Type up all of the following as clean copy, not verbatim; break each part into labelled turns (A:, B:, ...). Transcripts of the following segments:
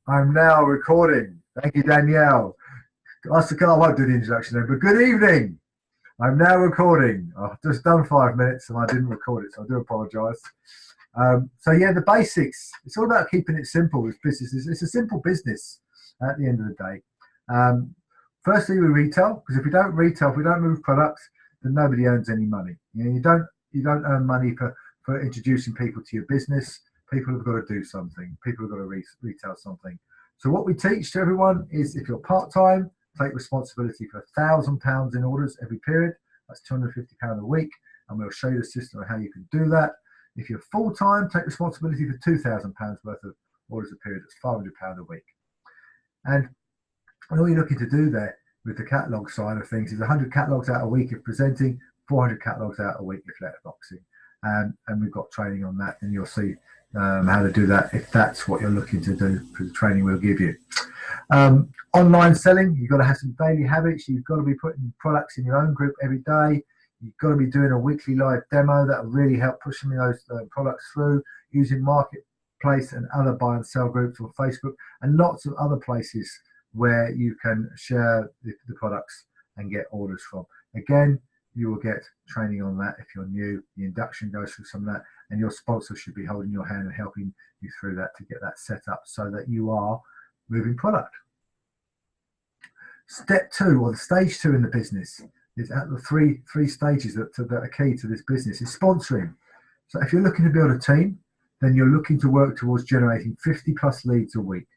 A: I'm now recording. Thank you, Danielle. Master Carl won't do the introduction then, but good evening. I'm now recording. I've just done 5 minutes and I didn't record it, so I do apologise. So yeah, the basics. It's all about keeping it simple with businesses. It's a simple business at the end of the day. Firstly, we retail, because if we don't retail, if we don't move products, then nobody earns any money. You don't earn money for introducing people to your business. People have got to do something. People have got to retail something. So what we teach to everyone is, if you're part-time, take responsibility for £1,000 in orders every period. That's £250 a week, and we'll show you the system of how you can do that. If you're full-time, take responsibility for £2,000 worth of orders a period. That's £500 a week. And all you're looking to do there with the catalogue side of things is 100 catalogues out a week if presenting, 400 catalogues out a week if letterboxing. And we've got training on that, and you'll see how to do that if that's what you're looking to do, for the training we'll give you. Online selling, you've got to have some daily habits. You've got to be putting products in your own group every day. You've got to be doing a weekly live demo that will really help pushing those products through, using Marketplace and other buy and sell groups on Facebook, and lots of other places where you can share the products and get orders from. Again, you will get training on that if you're new. The induction goes through some of that, and your sponsor should be holding your hand and helping you through that to get that set up so that you are moving product. Step 2, or the stage 2 in the business, is at the three stages that are key to this business, is sponsoring. So if you're looking to build a team, then you're looking to work towards generating 50+ leads a week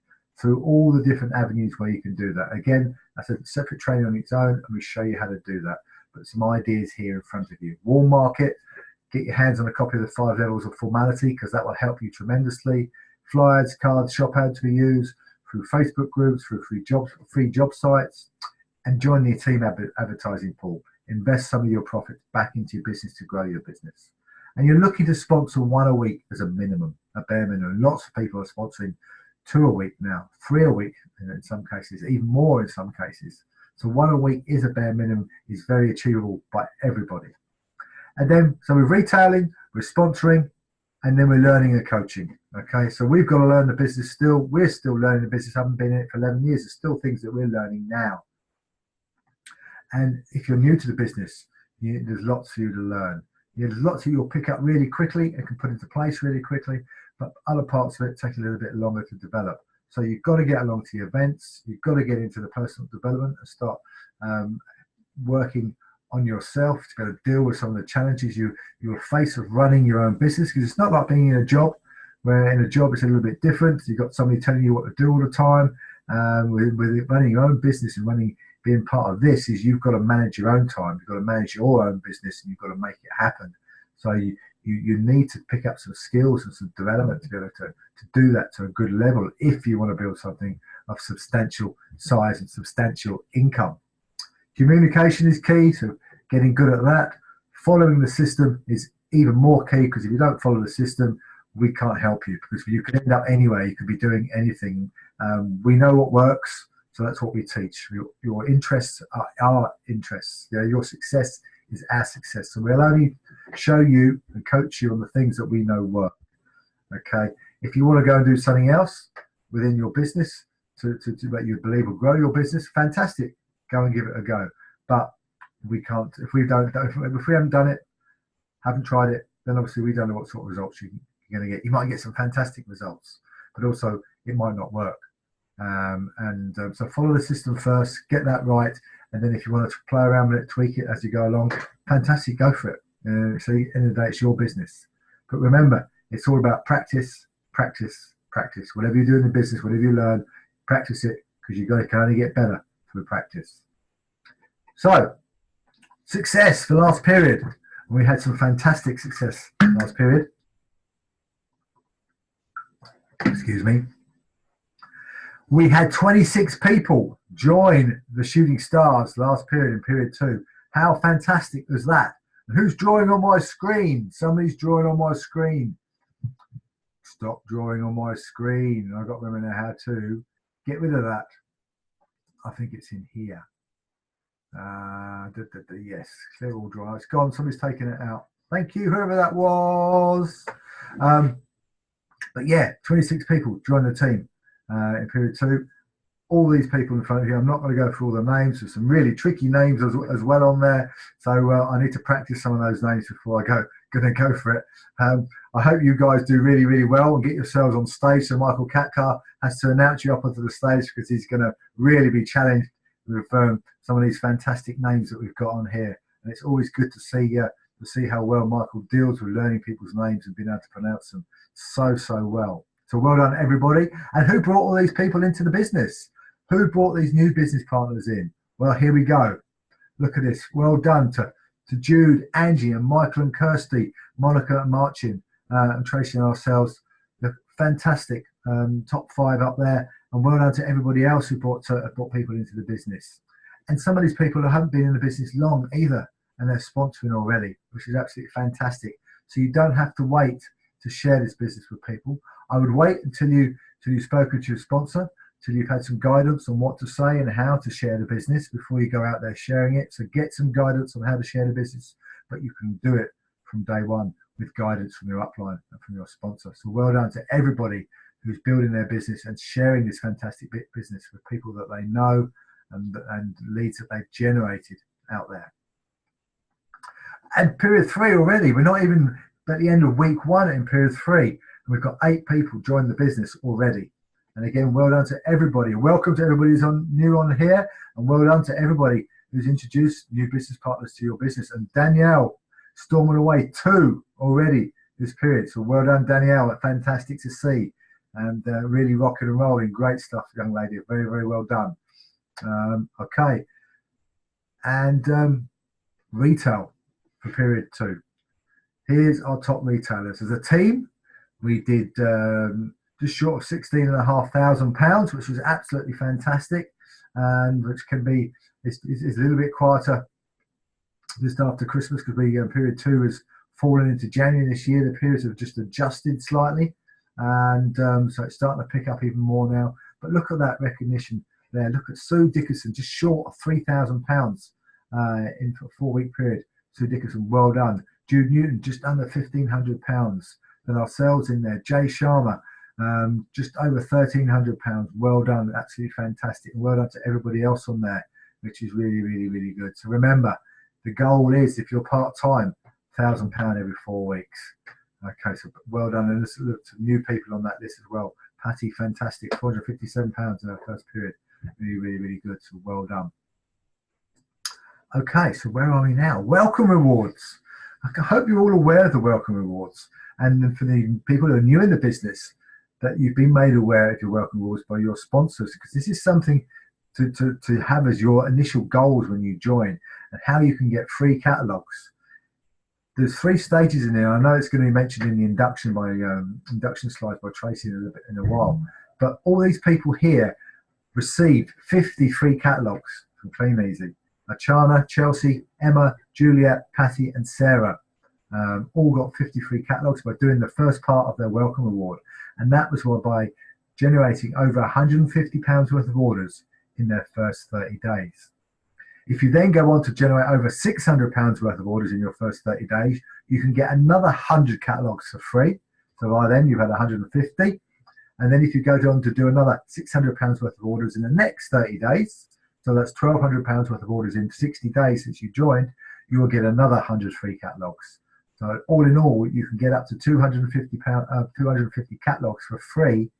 A: through all the different avenues where you can do that. Again, that's a separate training on its own, and we show you how to do that. But some ideas here in front of you. Warm market, get your hands on a copy of the 5 levels of formality, because that will help you tremendously. Flyers, cards, shop ads we use, through Facebook groups, through free job sites, and join the team advertising pool. Invest some of your profits back into your business to grow your business. And you're looking to sponsor 1 a week as a minimum, a bare minimum. Lots of people are sponsoring 2 a week now, 3 a week in some cases, even more in some cases. So 1 a week is a bare minimum, is very achievable by everybody. And then, so we're retailing, we're sponsoring, and then we're learning and coaching. Okay, so we've got to learn the business still. We're still learning the business. I haven't been in it for 11 years. There's still things that we're learning now. And if you're new to the business, there's lots for you to learn. There's lots that you'll pick up really quickly and can put into place really quickly, but other parts of it take a little bit longer to develop. So you've got to get along to the events. You've got to get into the personal development and start working on yourself to be able to deal with some of the challenges you'll face of running your own business, because it's not like being in a job, where in a job it's a little bit different. You've got somebody telling you what to do all the time. With running your own business and being part of this, is you've got to manage your own time. You've got to manage your own business, and you've got to make it happen. So you need to pick up some skills and some development to be able to do that to a good level if you want to build something of substantial size and substantial income. Communication is key, so getting good at that. Following the system is even more key, because if you don't follow the system, we can't help you, because you could end up anywhere. You could be doing anything. We know what works, so that's what we teach. Your interests are our interests. Your success is our success. So we'll only show you and coach you on the things that we know work. Okay. If you want to go and do something else within your business that you believe will grow your business, fantastic. Go and give it a go. But we can't, if we haven't done it, haven't tried it, then obviously we don't know what sort of results you're going to get. You might get some fantastic results, but also it might not work. So follow the system first, get that right, and then if you want to play around with it, tweak it as you go along, fantastic, go for it. So at the end of the day, it's your business. But remember, it's all about practice, practice, practice. Whatever you do in the business, whatever you learn, practice it, because you can only get better through practice. So, success for last period. We had some fantastic success last period. Excuse me. We had 26 people join the Shooting Stars last period, in period 2. How fantastic was that? And who's drawing on my screen? Somebody's drawing on my screen. Stop drawing on my screen. I've got to remember how to get rid of that. I think it's in here. Yes, clear all dry. It's gone. Somebody's taken it out. Thank you, whoever that was. But yeah, 26 people joined the team. in period 2. All these people in front of you, I'm not going to go through all the names. There's some really tricky names as well on there, so I need to practice some of those names before I going to go for it. I hope you guys do really, really well and get yourselves on stage. So Michael Katkar has to announce you up onto the stage because he's going to really be challenged with some of these fantastic names that we've got on here. And it's always good to see how well Michael deals with learning people's names and being able to pronounce them so well. So well done, everybody. And who brought all these people into the business? Who brought these new business partners in? Well, here we go. Look at this. Well done to Jude, Angie, and Michael and Kirsty, Monica and Marcin, and Tracy and ourselves. The fantastic top 5 up there. And well done to everybody else who brought people into the business. And some of these people who haven't been in the business long either, and they're sponsoring already, which is absolutely fantastic. So you don't have to wait to share this business with people. I would wait until you've spoken to your sponsor, till you've had some guidance on what to say and how to share the business before you go out there sharing it. So get some guidance on how to share the business, but you can do it from day one with guidance from your upline and from your sponsor. So well done to everybody who's building their business and sharing this fantastic business with people that they know and leads that they've generated out there. And period 3 already, we're not even at the end of week 1 in period 3, and we've got 8 people join the business already. And again, well done to everybody. Welcome to everybody who's new on here, and well done to everybody who's introduced new business partners to your business. And Danielle, storming away 2 already this period. So well done, Danielle. Fantastic to see, and really rocking and rolling. Great stuff, young lady. Very, very well done. Okay, and retail for period 2. Here's our top retailers. As a team, we did just short of £16,500, which was absolutely fantastic, and which can be is a little bit quieter just after Christmas because period 2 has fallen into January this year. The periods have just adjusted slightly, and so it's starting to pick up even more now. But look at that recognition there. Look at Sue Dickerson, just short of £3,000 in a 4-week period. Sue Dickerson, well done. Jude Newton, just under £1,500. Then ourselves in there. Jay Sharma, just over £1,300. Well done, absolutely fantastic. And well done to everybody else on there, which is really, really, really good. So remember, the goal is, if you're part-time, £1,000 every 4 weeks. Okay, so well done. And let's look to new people on that list as well. Patty, fantastic, £457 in our first period. Really, really, really good. So well done. Okay, so where are we now? Welcome rewards. I hope you're all aware of the welcome rewards. And for the people who are new in the business, that you've been made aware of your welcome rewards by your sponsors, because this is something to have as your initial goals when you join, and how you can get free catalogs. There's 3 stages in there. I know it's going to be mentioned in the induction slides by Tracy in a while, but all these people here received 50 free catalogs from Clean Easy. Achana, Chelsea, Emma, Juliet, Patty, and Sarah all got 50 free catalogs by doing the first part of their welcome reward, and that was by generating over £150 worth of orders in their first 30 days. If you then go on to generate over £600 worth of orders in your first 30 days, you can get another 100 catalogs for free. So by then you've had 150. And then if you go on to do another £600 worth of orders in the next 30 days, so that's £1,200 worth of orders in 60 days since you joined, you will get another 100 free catalogs. So all in all, you can get up to 250 catalogs for free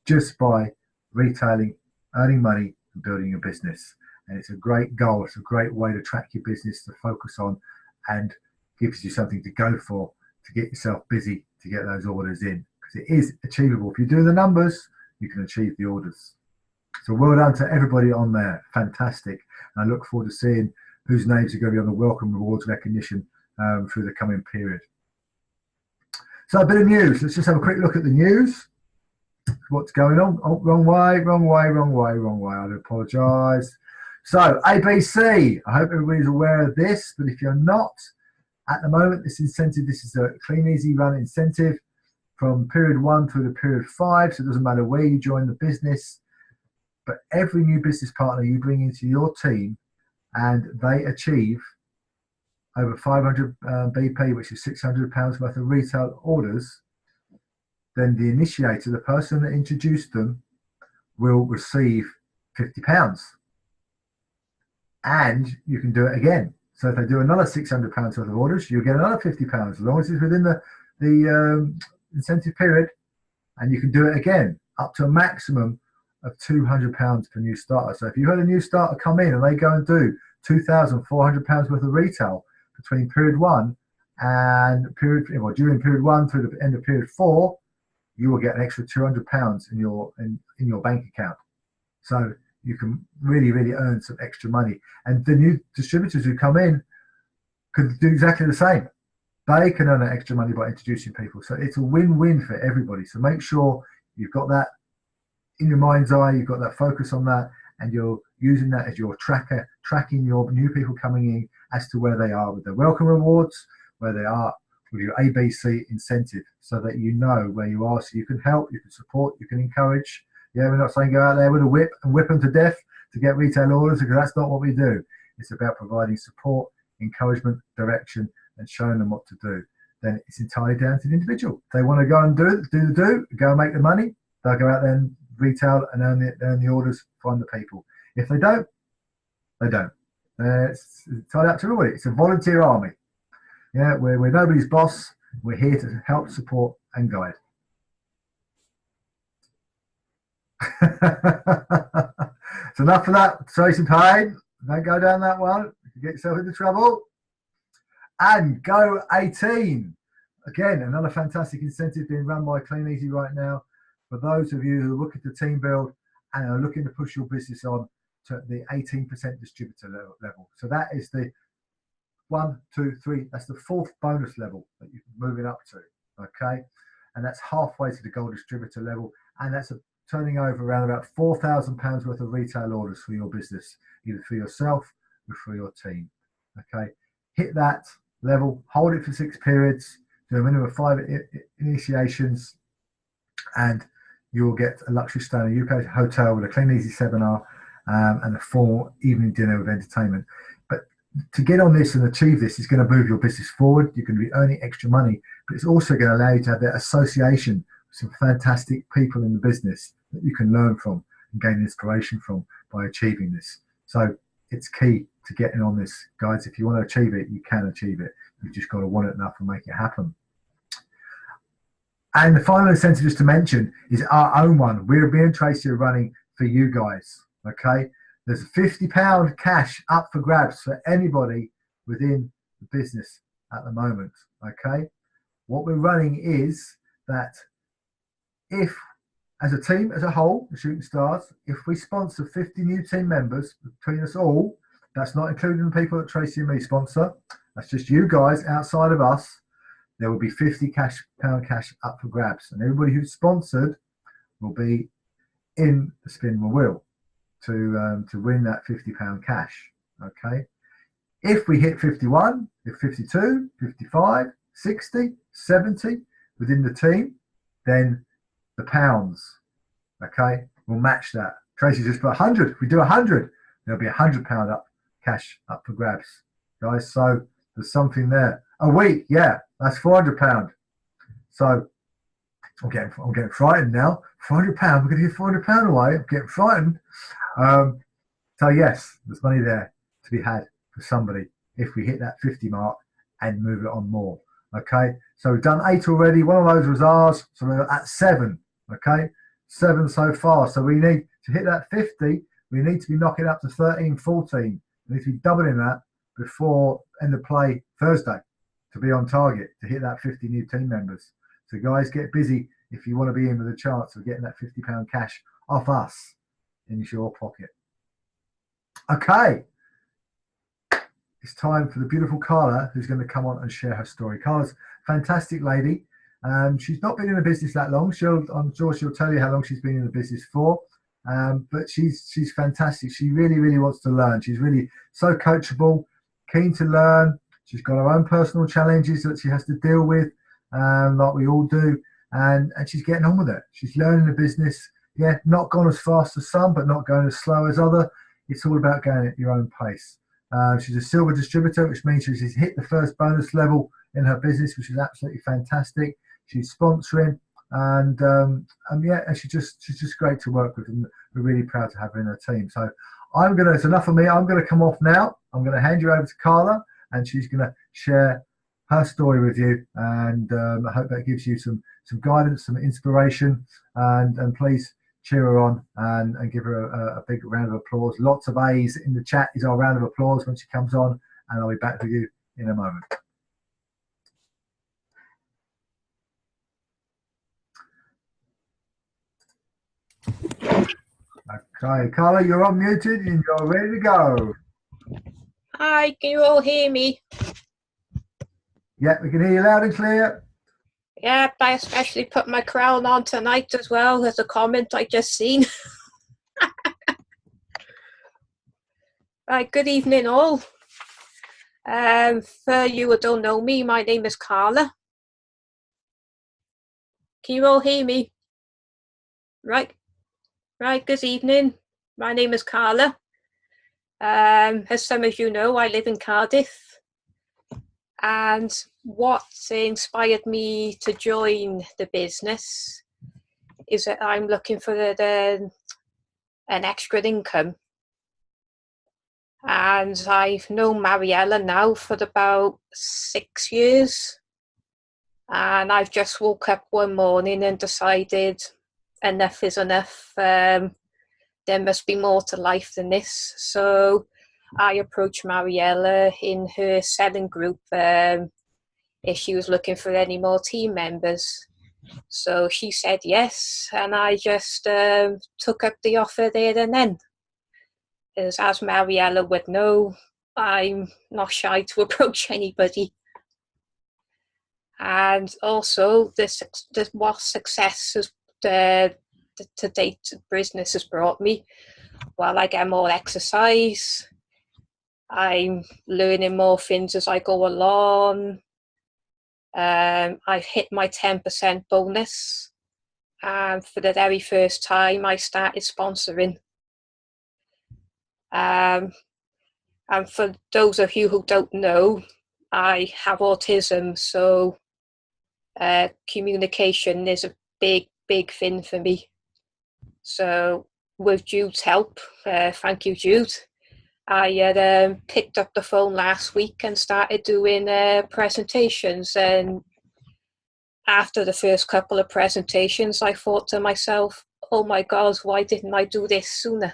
A: just by retailing, earning money, and building your business. And it's a great goal. It's a great way to track your business, to focus on, and gives you something to go for, to get yourself busy, to get those orders in. Because it is achievable. If you do the numbers, you can achieve the orders. So well done to everybody on there. Fantastic. And I look forward to seeing whose names are going to be on the welcome rewards recognition through the coming period. So a bit of news. Let's just have a quick look at the news. What's going on? Oh, wrong way. I do apologise. So ABC, I hope everybody's aware of this, but if you're not, at the moment, this incentive, this is a Clean Easy Run incentive from period 1 through to period 5, so it doesn't matter where you join the business, but every new business partner you bring into your team and they achieve over 500 BP, which is £600 worth of retail orders, then the initiator, the person that introduced them, will receive £50, and you can do it again. So if they do another £600 worth of orders, you'll get another £50, as long as it's within the incentive period, and you can do it again up to a maximum of £200 per new starter. So if you had a new starter come in and they go and do £2,400 worth of retail between period 1 and during period 1 through the end of period 4, you will get an extra £200 in your bank account. So you can really earn some extra money. And the new distributors who come in could do exactly the same. They can earn that extra money by introducing people. So it's a win-win for everybody. So make sure you've got that in your mind's eye, you've got that focus on that, and you're using that as your tracker, tracking your new people coming in as to where they are with their welcome rewards, where they are with your ABC incentive, so that you know where you are, so you can help, you can support, you can encourage. Yeah, we're not saying go out there with a whip and whip them to death to get retail orders, because that's not what we do. It's about providing support, encouragement, direction, and showing them what to do. Then it's entirely down to the individual. If they want to go and go and make the money, they'll go out there and retail and earn the orders, find the people. If they don't, they don't. It's entirely up to everybody. It's a volunteer army. Yeah, we're nobody's boss. We're here to help, support, and guide. So enough of that, Tracy Payne. Don't go down that one. You get yourself into trouble. And Go 18. Again, another fantastic incentive being run by Clean Easy right now for those of you who are looking to team build and are looking to push your business on to the 18% distributor level. So that is the 1, 2, 3. That's the 4th bonus level that you're moving up to. Okay, and that's halfway to the gold distributor level, and that's turning over around about £4,000 worth of retail orders for your business, either for yourself or for your team. Okay, hit that level, hold it for 6 periods, do a minimum of 5 initiations, and you will get a luxury stay in a UK hotel with a Clean Easy seminar and a full evening dinner with entertainment. But to get on this and achieve this is going to move your business forward. You're going to be earning extra money, but it's also going to allow you to have that association with some fantastic people in the business that you can learn from and gain inspiration from by achieving this. So it's key to getting on this, guys. If you want to achieve it, you can achieve it. You've just got to want it enough and make it happen. And the final incentive just to mention is our own one. Me and Tracy are running for you guys. Okay, there's £50 cash up for grabs for anybody within the business at the moment. Okay, what we're running is that if, as a team as a whole, the Shooting Stars, if we sponsor 50 new team members between us all, that's not including the people that Tracy and me sponsor, that's just you guys outside of us, there will be £50 cash up for grabs, and everybody who's sponsored will be in the spin the wheel to win that £50 cash. Okay, if we hit 51, if 52, 55, 60, 70 within the team, then the pounds, okay, will match that. Tracy just put 100. If we do 100, there'll be £100 up cash up for grabs, guys. So there's something there. A week, yeah, that's £400. So I'm getting frightened now. £400, we're going to give £400 away. I'm getting frightened. So yes, there's money there to be had for somebody if we hit that 50 mark and move it on more. Okay, so we've done 8 already. One of those was ours, so we're at 7. Okay, 7 so far. So we need to hit that 50. We need to be knocking up to 13, 14. We need to be doubling that before end of play Thursday to be on target to hit that 50 new team members. So guys, get busy if you want to be in with a chance of getting that £50 cash off us in your pocket. Okay, it's time for the beautiful Carla, who's going to come on and share her story. Carla's a fantastic lady. She's not been in the business that long. I'm sure she'll tell you how long she's been in the business for. But she's fantastic. She really wants to learn. She's really so coachable, keen to learn. She's got her own personal challenges that she has to deal with, like we all do. And she's getting on with it. She's learning the business. Yeah, not gone as fast as some, but not going as slow as other. It's all about going at your own pace. She's a silver distributor, which means she's hit the first bonus level in her business, which is absolutely fantastic. She's sponsoring Yeah, and she's just great to work with, and we're really proud to have her in our team. So it's enough of me. I'm gonna come off now. I'm gonna hand you over to Carla, and she's gonna share her story with you, and I hope that gives you some guidance, some inspiration, and please cheer her on and give her a big round of applause. Lots of A's in the chat is our round of applause when she comes on, and I'll be back with you in a moment. Okay, Carla, you're unmuted and you're ready to go.
B: Hi, can you all hear me?
A: Yeah, we can hear you loud and clear.
B: Yep, I especially put my crown on tonight as well. There's a comment I just seen. Right, good evening all. For you who don't know me, my name is Carla. Can you all hear me? Right, good evening. My name is Carla. As some of you know, I live in Cardiff. And what inspired me to join the business is that I'm looking for an extra income. And I've known Mariella now for about 6 years. And I've just woke up one morning and decided enough is enough. There must be more to life than this. So I approached Mariella in her selling group if she was looking for any more team members. So she said yes, and I just took up the offer there and then. As Mariella would know, I'm not shy to approach anybody. And also, what success has to date business has brought me. Well, I get more exercise. I'm learning more things as I go along. I've hit my 10% bonus. And for the very first time, I started sponsoring. And for those of you who don't know, I have autism, so communication is a big thing for me. So with Jude's help, thank you, Jude, I had picked up the phone last week and started doing presentations. And after the first couple of presentations, I thought to myself, oh my God, why didn't I do this sooner?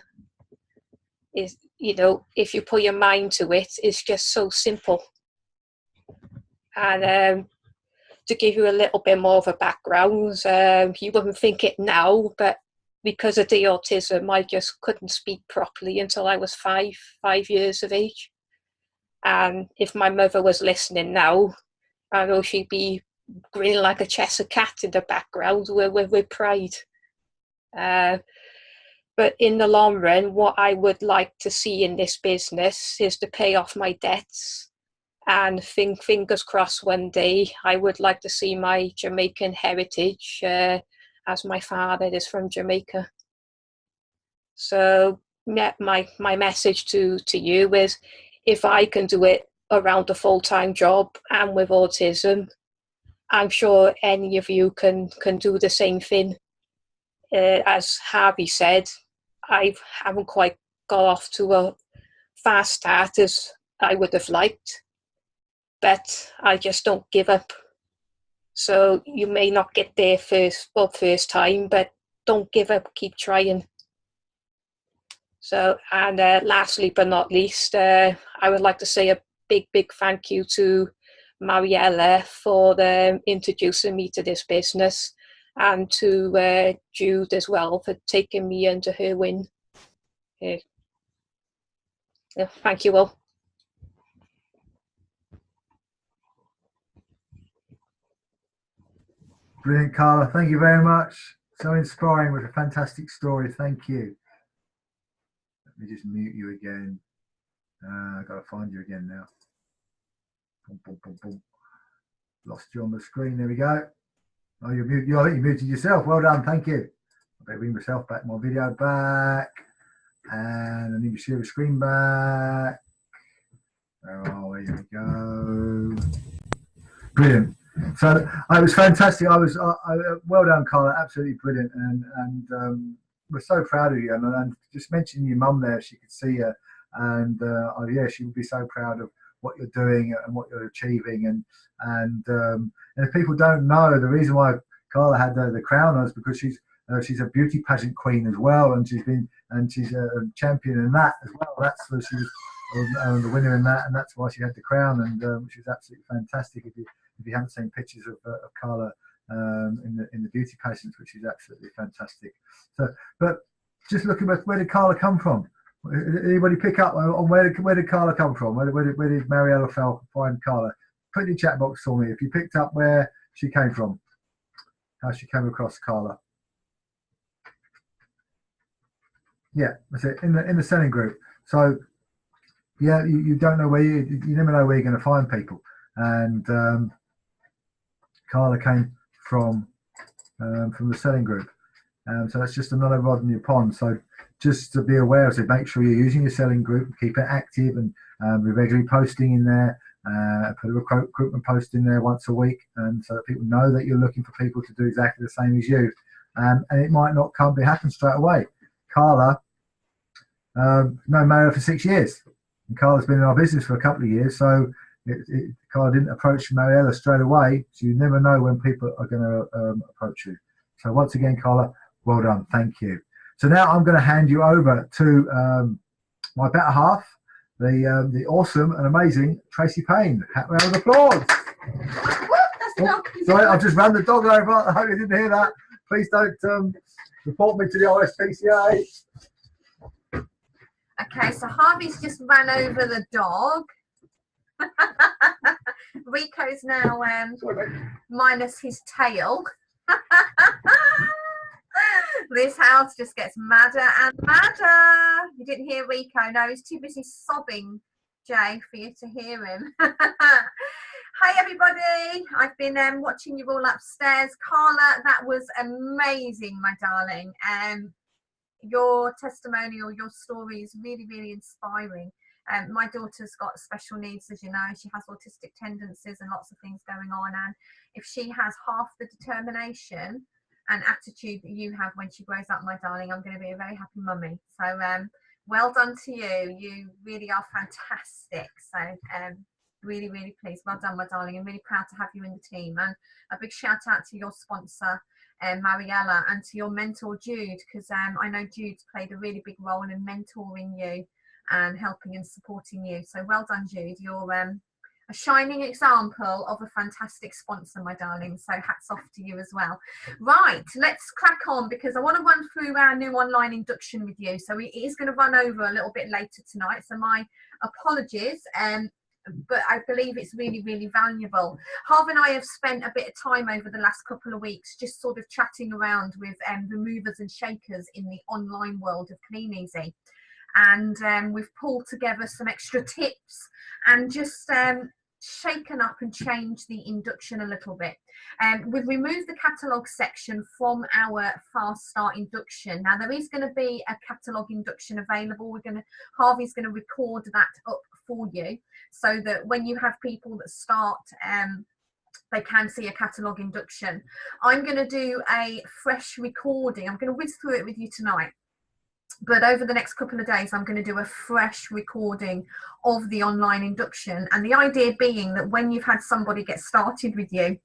B: If you put your mind to it, it's just so simple. And to give you a little bit more of a background, you wouldn't think it now, but because of the autism, I just couldn't speak properly until I was five years of age. And if my mother was listening now, I know she'd be grinning like a Cheshire cat in the background with pride. But in the long run, what I would like to see in this business is to pay off my debts. And fingers crossed one day, I would like to see my Jamaican heritage, as my father is from Jamaica. So yeah, my message to you is, if I can do it around a full-time job and with autism, I'm sure any of you can do the same thing. As Harvey said, I haven't quite got off to a fast start as I would have liked, but I just don't give up. So you may not get there first time, but don't give up, keep trying. So, and lastly but not least, I would like to say a big thank you to Mariella for introducing me to this business, and to Jude as well for taking me under her wing. Thank you all.
A: Brilliant, Carla. Thank you very much. So inspiring with a fantastic story. Thank you. Let me just mute you again. I've got to find you again now. Boom, boom, boom, boom. Lost you on the screen. There we go. Oh, I think you muted yourself. Well done. Thank you. I better bring myself back, my video back. And I need to share the screen back. Where are we? Here we go. Brilliant. So it was fantastic. Well done, Carla. Absolutely brilliant, and we're so proud of you. And just mentioning your mum there, she could see you, and yeah, she would be so proud of what you're doing and what you're achieving. And if people don't know, the reason why Carla had the crown on is because she's a beauty pageant queen as well, and she's a champion in that as well. That's where she was the winner in that, and that's why she had the crown, and which is absolutely fantastic. If you haven't seen pictures of Carla in the beauty pageants, which is absolutely fantastic. So, but just looking at where did Carla come from? Anybody pick up on where did Carla come from? Where did Mariella find Carla? Put in the chat box for me if you picked up where she came from, how she came across Carla. Yeah, that's it. In the selling group. So yeah, you don't know where you never know where you're going to find people, and Carla came from the selling group. So that's just another rod in your pond. So just to be aware of it, make sure you're using your selling group, keep it active, and be regularly posting in there. Put a recruitment post in there once a week, and so that people know that you're looking for people to do exactly the same as you. And it might not happen straight away. Carla, known Mario for 6 years, and Carla's been in our business for a couple of years. So Carla didn't approach Mariella straight away, so you never know when people are going to approach you. So once again, Carla, well done. Thank you. So now I'm going to hand you over to my better half, the awesome and amazing Tracy Payne. Round of applause. Oh, sorry, I've just ran the dog over. I hope you didn't hear that. Please don't report me to the RSPCA.
C: Okay, so Harvey's just ran over the dog. Rico's now minus his tail. This house just gets madder and madder. You didn't hear Rico? No, he's too busy sobbing, Jay, for you to hear him. Hi everybody, I've been watching you all upstairs. Carla, that was amazing, my darling. Your testimonial, your story is really, really inspiring. My daughter's got special needs, as you know. She has autistic tendencies and lots of things going on, and if she has half the determination and attitude that you have when she grows up, my darling, I'm going to be a very happy mummy. So well done to you. You really are fantastic. So really, really pleased. Well done, my darling. I'm really proud to have you in the team. And a big shout out to your sponsor, Mariella, and to your mentor Jude, because I know Jude's played a really big role in mentoring you and helping and supporting you. So well done, Jude. You're a shining example of a fantastic sponsor, my darling. So hats off to you as well. Right, let's crack on, because I want to run through our new online induction with you. So it is going to run over a little bit later tonight, so my apologies. But I believe it's really, really valuable. Harvey and I have spent a bit of time over the last couple of weeks just sort of chatting around with the movers and shakers in the online world of Clean Easy. And we've pulled together some extra tips and just shaken up and changed the induction a little bit. We've removed the catalogue section from our fast start induction. Now there is going to be a catalogue induction available. Harvey's going to record that up for you, so that when you have people that start, they can see a catalogue induction. I'm going to do a fresh recording. I'm going to whiz through it with you tonight, but over the next couple of days I'm going to do a fresh recording of the online induction, and the idea being that when you've had somebody get started with you,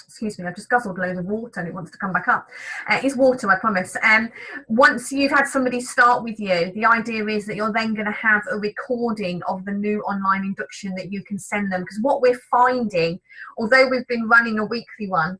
C: excuse me, I've just guzzled a load of water and it wants to come back up. It's water, I promise. Once you've had somebody start with you, the idea is that you're then going to have a recording of the new online induction that you can send them. Because what we're finding, although we've been running a weekly one,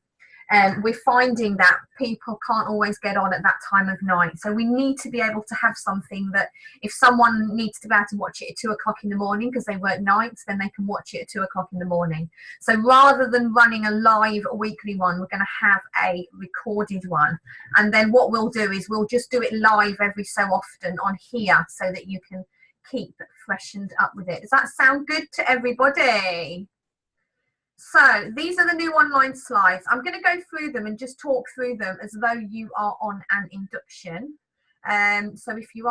C: we're finding that people can't always get on at that time of night. So we need to be able to have something that if someone needs to be able to watch it at 2 o'clock in the morning because they work nights, then they can watch it at 2 o'clock in the morning. So rather than running a live weekly one, we're going to have a recorded one. And then what we'll do is we'll just do it live every so often on here so that you can keep freshened up with it. Does that sound good to everybody? So these are the new online slides. I'm going to go through them and just talk through them as though you are on an induction. So if you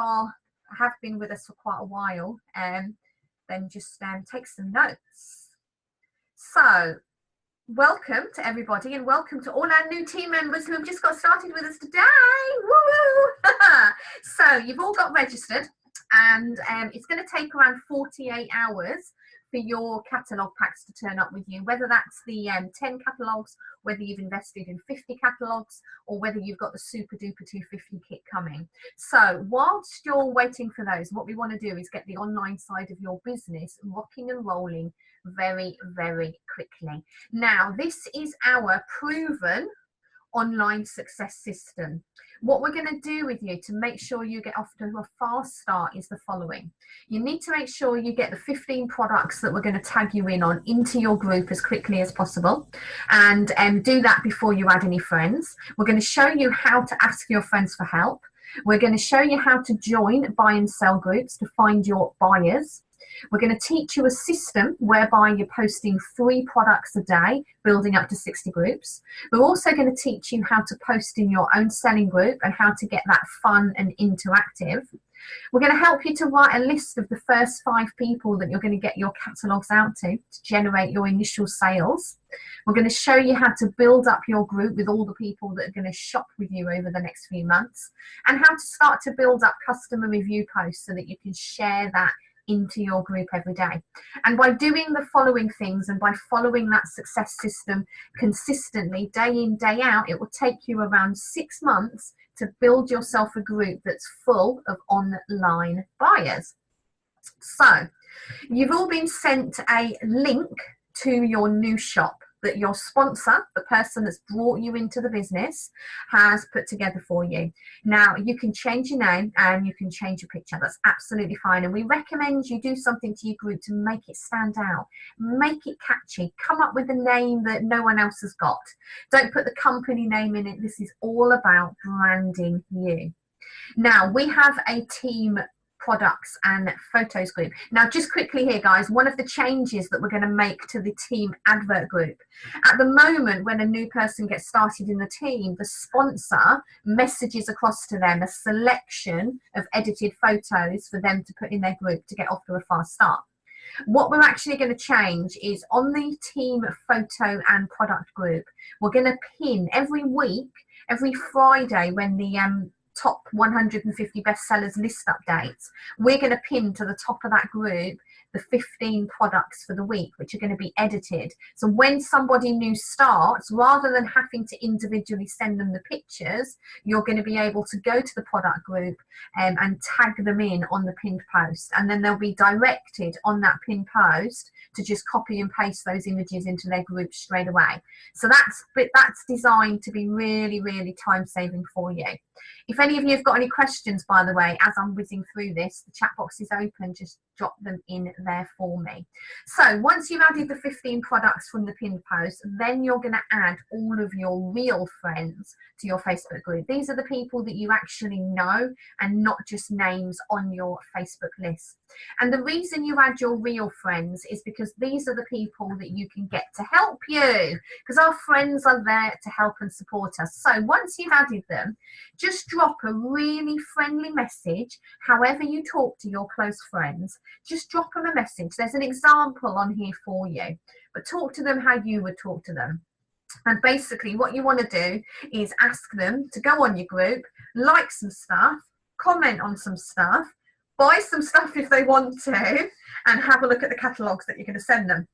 C: have been with us for quite a while, then just take some notes. So Welcome to everybody, and welcome to all our new team members who have just got started with us today. Woo! So you've all got registered, and it's going to take around 48 hours for your catalogue packs to turn up with you, whether that's the 10 catalogues, whether you've invested in 50 catalogues, or whether you've got the super duper 250 kit coming. So whilst you're waiting for those, what we want to do is get the online side of your business rocking and rolling very, very quickly. Now, this is our proven online success system. What we're going to do with you to make sure you get off to a fast start is the following. You need to make sure you get the 15 products that we're going to tag you in on into your group as quickly as possible, and do that before you add any friends. We're going to show you how to ask your friends for help. We're going to show you how to join buy and sell groups to find your buyers. We're going to teach you a system whereby you're posting 3 products a day, building up to 60 groups. We're also going to teach you how to post in your own selling group and how to get that fun and interactive. We're going to help you to write a list of the first 5 people that you're going to get your catalogues out to generate your initial sales. We're going to show you how to build up your group with all the people that are going to shop with you over the next few months, and how to start to build up customer review posts so that you can share that into your group every day. And by doing the following things and by following that success system consistently day in, day out, it will take you around 6 months to build yourself a group that's full of online buyers. So you've all been sent a link to your new shop that your sponsor, the person that's brought you into the business, has put together for you. Now, you can change your name and you can change your picture. That's absolutely fine. And we recommend you do something to your group to make it stand out. Make it catchy. Come up with a name that no one else has got. Don't put the company name in it. This is all about branding you. Now, we have a team products and photos group. Now, just quickly here, guys, one of the changes that we're going to make to the team advert group. At the moment, when a new person gets started in the team, the sponsor messages across to them a selection of edited photos for them to put in their group to get off to a fast start. What we're actually going to change is on the team photo and product group, we're going to pin every week, every Friday when the top 150 bestsellers list updates, we're going to pin to the top of that group the 15 products for the week, which are going to be edited. So when somebody new starts, rather than having to individually send them the pictures, you're going to be able to go to the product group and tag them in on the pinned post, and then they'll be directed on that pinned post to just copy and paste those images into their group straight away. So that's designed to be really, really time saving for you. If any of you have got any questions, by the way, as I'm whizzing through this, the chat box is open, just drop them in there for me. So once you've added the 15 products from the pinned post, then you're going to add all of your real friends to your Facebook group. These are the people that you actually know and not just names on your Facebook list. And the reason you add your real friends is because these are the people that you can get to help you, because our friends are there to help and support us. So once you've added them, just drop a really friendly message. However you talk to your close friends, just drop them a message. There's an example on here for you, but talk to them how you would talk to them. And basically what you want to do is ask them to go on your group, like some stuff, comment on some stuff, buy some stuff if they want to, and have a look at the catalogues that you're going to send them.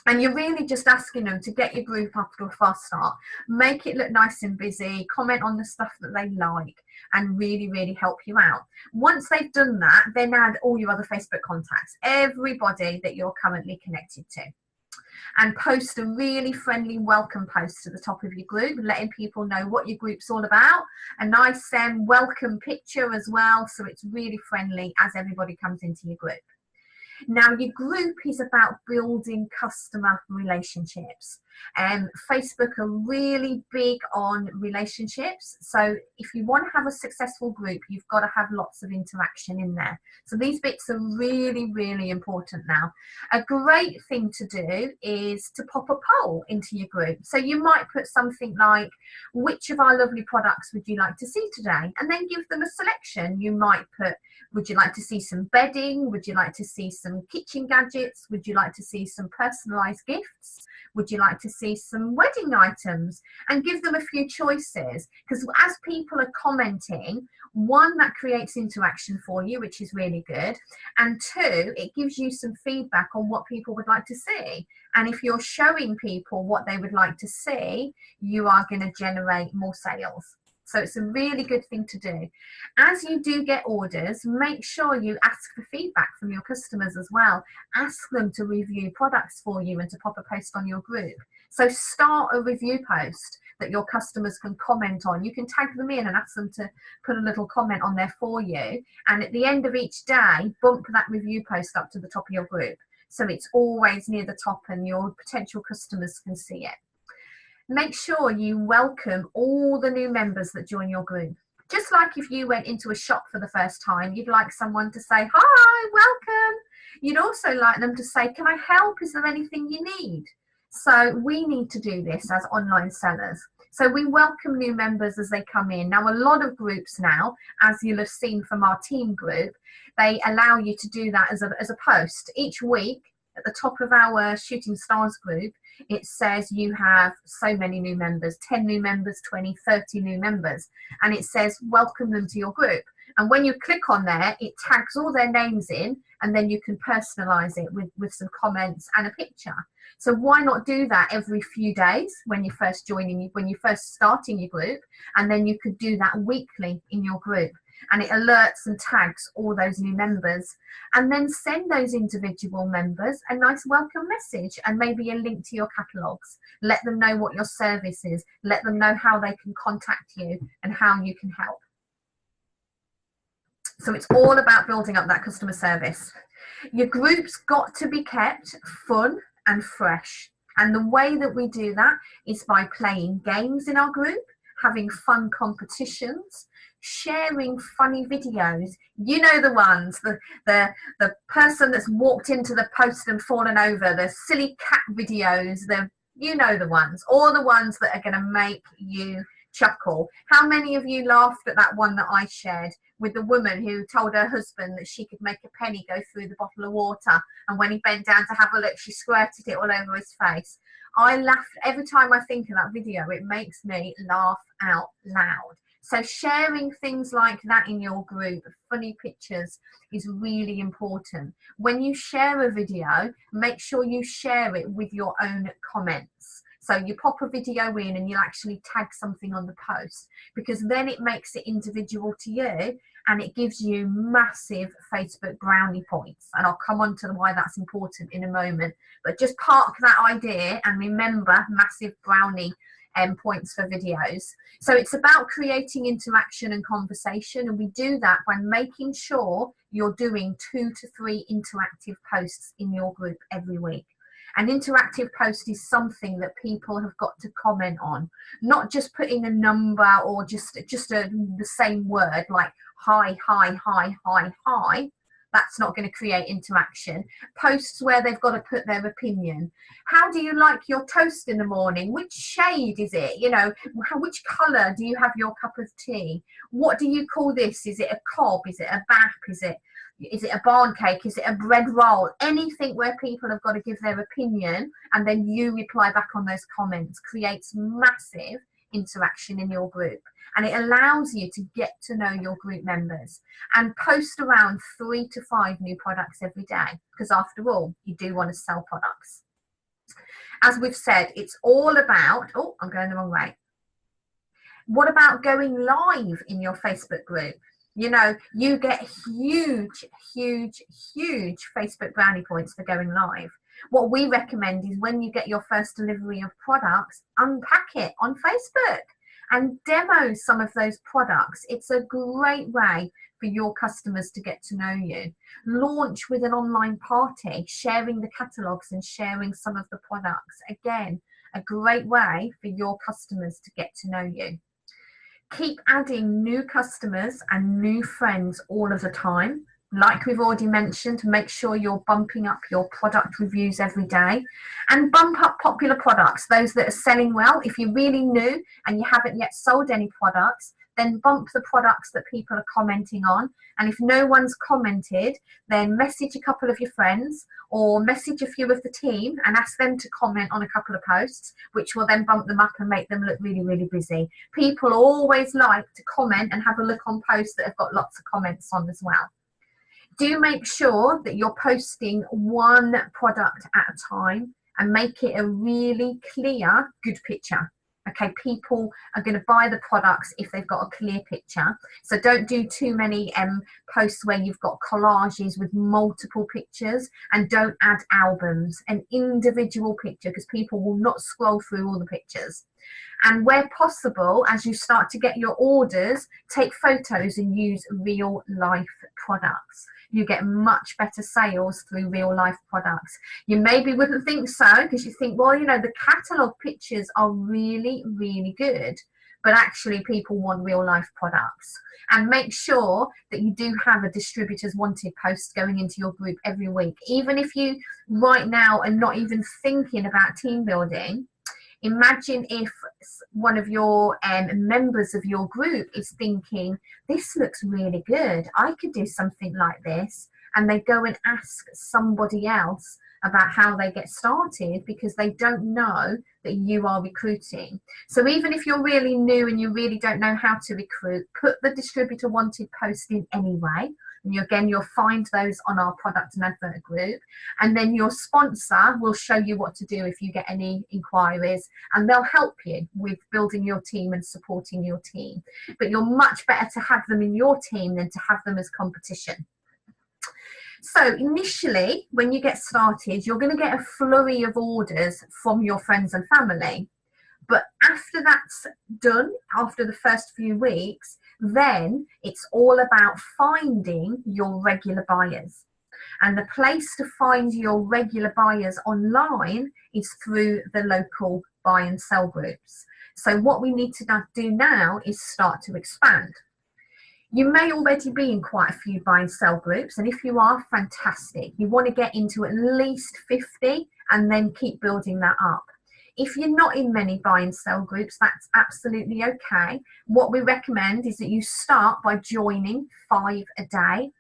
C: And you're really just asking them to get your group up to a fast start, make it look nice and busy, comment on the stuff that they like, and really, really help you out. Once they've done that, then add all your other Facebook contacts, everybody that you're currently connected to. And post a really friendly welcome post to the top of your group, letting people know what your group's all about. A nice welcome picture as well, so it's really friendly as everybody comes into your group. Now, your group is about building customer relationships. Facebook are really big on relationships. So if you want to have a successful group, you've got to have lots of interaction in there. So these bits are really, really important now. A great thing to do is to pop a poll into your group. So you might put something like, which of our lovely products would you like to see today? And then give them a selection. You might put Would you like to see some bedding? Would you like to see some kitchen gadgets? Would you like to see some personalised gifts? Would you like to see some wedding items? And give them a few choices, because as people are commenting, one, that creates interaction for you, which is really good, and two, it gives you some feedback on what people would like to see. And if you're showing people what they would like to see, you are going to generate more sales. So it's a really good thing to do. As you do get orders, make sure you ask for feedback from your customers as well. Ask them to review products for you and to pop a post on your group. So start a review post that your customers can comment on. You can tag them in and ask them to put a little comment on there for you. And at the end of each day, bump that review post up to the top of your group. So it's always near the top and your potential customers can see it. Make sure you welcome all the new members that join your group. Just like if you went into a shop for the first time, you'd like someone to say, hi, welcome. You'd also like them to say, can I help? Is there anything you need? So we need to do this as online sellers. So we welcome new members as they come in. Now, a lot of groups now, as you'll have seen from our team group, they allow you to do that as a post. Each week, at the top of our Shooting Stars group, it says you have so many new members, 10 new members, 20, 30 new members. And it says, welcome them to your group. And when you click on there, it tags all their names in, and then you can personalize it with some comments and a picture. So why not do that every few days when you're first joining, when you're first starting your group, and then you could do that weekly in your group. And it alerts and tags all those new members, and then send those individual members a nice welcome message and maybe a link to your catalogues. Let them know what your service is, let them know how they can contact you and how you can help. So it's all about building up that customer service. Your group's got to be kept fun and fresh. And the way that we do that is by playing games in our group, having fun competitions, sharing funny videos. You know the ones, the person that's walked into the post and fallen over, the silly cat videos, you know the ones, all the ones that are going to make you chuckle. How many of you laughed at that one that I shared with the woman who told her husband that she could make a penny go through the bottle of water, and when he bent down to have a look, she squirted it all over his face? I laughed every time I think of that video. It makes me laugh out loud. So sharing things like that in your group, funny pictures, is really important. When you share a video, make sure you share it with your own comments. So you pop a video in and you actually tag something on the post, because then it makes it individual to you and it gives you massive Facebook brownie points. And I'll come on to why that's important in a moment. But just park that idea and remember massive brownie points for videos. So it's about creating interaction and conversation, and we do that by making sure you're doing 2 to 3 interactive posts in your group every week. An interactive post is something that people have got to comment on, not just putting a number or just the same word like hi, hi, hi, hi, hi. That's not going to create interaction. Posts where they've got to put their opinion. How do you like your toast in the morning? Which shade is it? You know, which colour do you have your cup of tea? What do you call this? Is it a cob? Is it a bap? Is it a barn cake? Is it a bread roll? Anything where people have got to give their opinion and then you reply back on those comments creates massive interaction in your group, and it allows you to get to know your group members and post around 3 to 5 new products every day, because after all, you do want to sell products. As we've said, it's all about, oh, I'm going the wrong way. What about going live in your Facebook group? You know, you get huge, huge, huge Facebook brownie points for going live. What we recommend is when you get your first delivery of products, unpack it on Facebook and demo some of those products. It's a great way for your customers to get to know you. Launch with an online party, sharing the catalogues and sharing some of the products. Again, a great way for your customers to get to know you. Keep adding new customers and new friends all of the time. Like we've already mentioned, make sure you're bumping up your product reviews every day, and bump up popular products, those that are selling well. If you're really new and you haven't yet sold any products, then bump the products that people are commenting on. And if no one's commented, then message a couple of your friends or message a few of the team and ask them to comment on a couple of posts, which will then bump them up and make them look really, really busy. People always like to comment and have a look on posts that have got lots of comments on as well. Do make sure that you're posting one product at a time and make it a really clear, good picture. Okay, people are going to buy the products if they've got a clear picture. So don't do too many posts where you've got collages with multiple pictures, and don't add albums. An individual picture, because people will not scroll through all the pictures. And where possible, as you start to get your orders, take photos and use real life products. You get much better sales through real life products. You maybe wouldn't think so, because you think, well, you know, the catalogue pictures are really, really good, but actually people want real life products. And make sure that you do have a distributors wanted post going into your group every week. Even if you right now are not even thinking about team building, imagine if one of your members of your group is thinking, this looks really good, I could do something like this, and they go and ask somebody else about how they get started because they don't know that you are recruiting. So even if you're really new and you really don't know how to recruit, put the distributor wanted post in anyway. And you'll find those on our product and advert group. And then your sponsor will show you what to do if you get any inquiries, and they'll help you with building your team and supporting your team. But you're much better to have them in your team than to have them as competition. So initially, when you get started, you're going to get a flurry of orders from your friends and family. But after that's done, after the first few weeks, then it's all about finding your regular buyers. And the place to find your regular buyers online is through the local buy and sell groups. So what we need to do now is start to expand. You may already be in quite a few buy and sell groups, and if you are, fantastic. You want to get into at least 50 and then keep building that up. If you're not in many buy and sell groups, that's absolutely okay. What we recommend is that you start by joining 5 a day.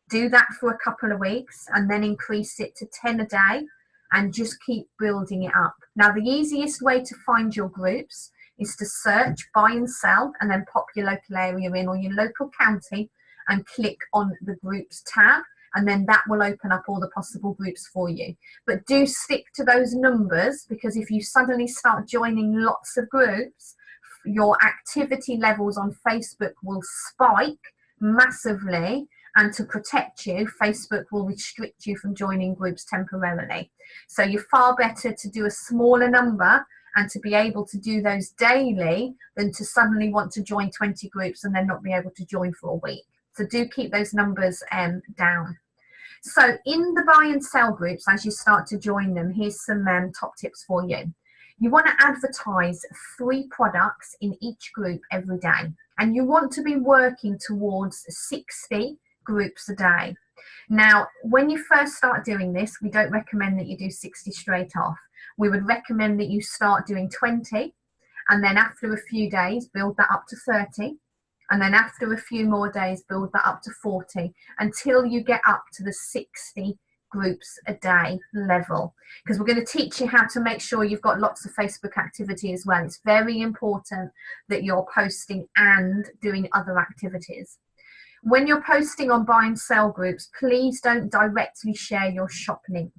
C: Do that for a couple of weeks and then increase it to 10 a day and just keep building it up. Now, the easiest way to find your groups is to search buy and sell and then pop your local area in or your local county and click on the groups tab, and then that will open up all the possible groups for you. But do stick to those numbers, because if you suddenly start joining lots of groups, your activity levels on Facebook will spike massively, and to protect you, Facebook will restrict you from joining groups temporarily. So you're far better to do a smaller number and to be able to do those daily than to suddenly want to join 20 groups and then not be able to join for a week. So do keep those numbers down. So in the buy and sell groups, as you start to join them, here's some top tips for you. You want to advertise 3 products in each group every day. And you want to be working towards 60 groups a day. Now, when you first start doing this, we don't recommend that you do 60 straight off. We would recommend that you start doing 20, and then after a few days, build that up to 30. And then after a few more days, build that up to 40 until you get up to the 60 groups a day level. Because we're going to teach you how to make sure you've got lots of Facebook activity as well. It's very important that you're posting and doing other activities. When you're posting on buy and sell groups, please don't directly share your shop link.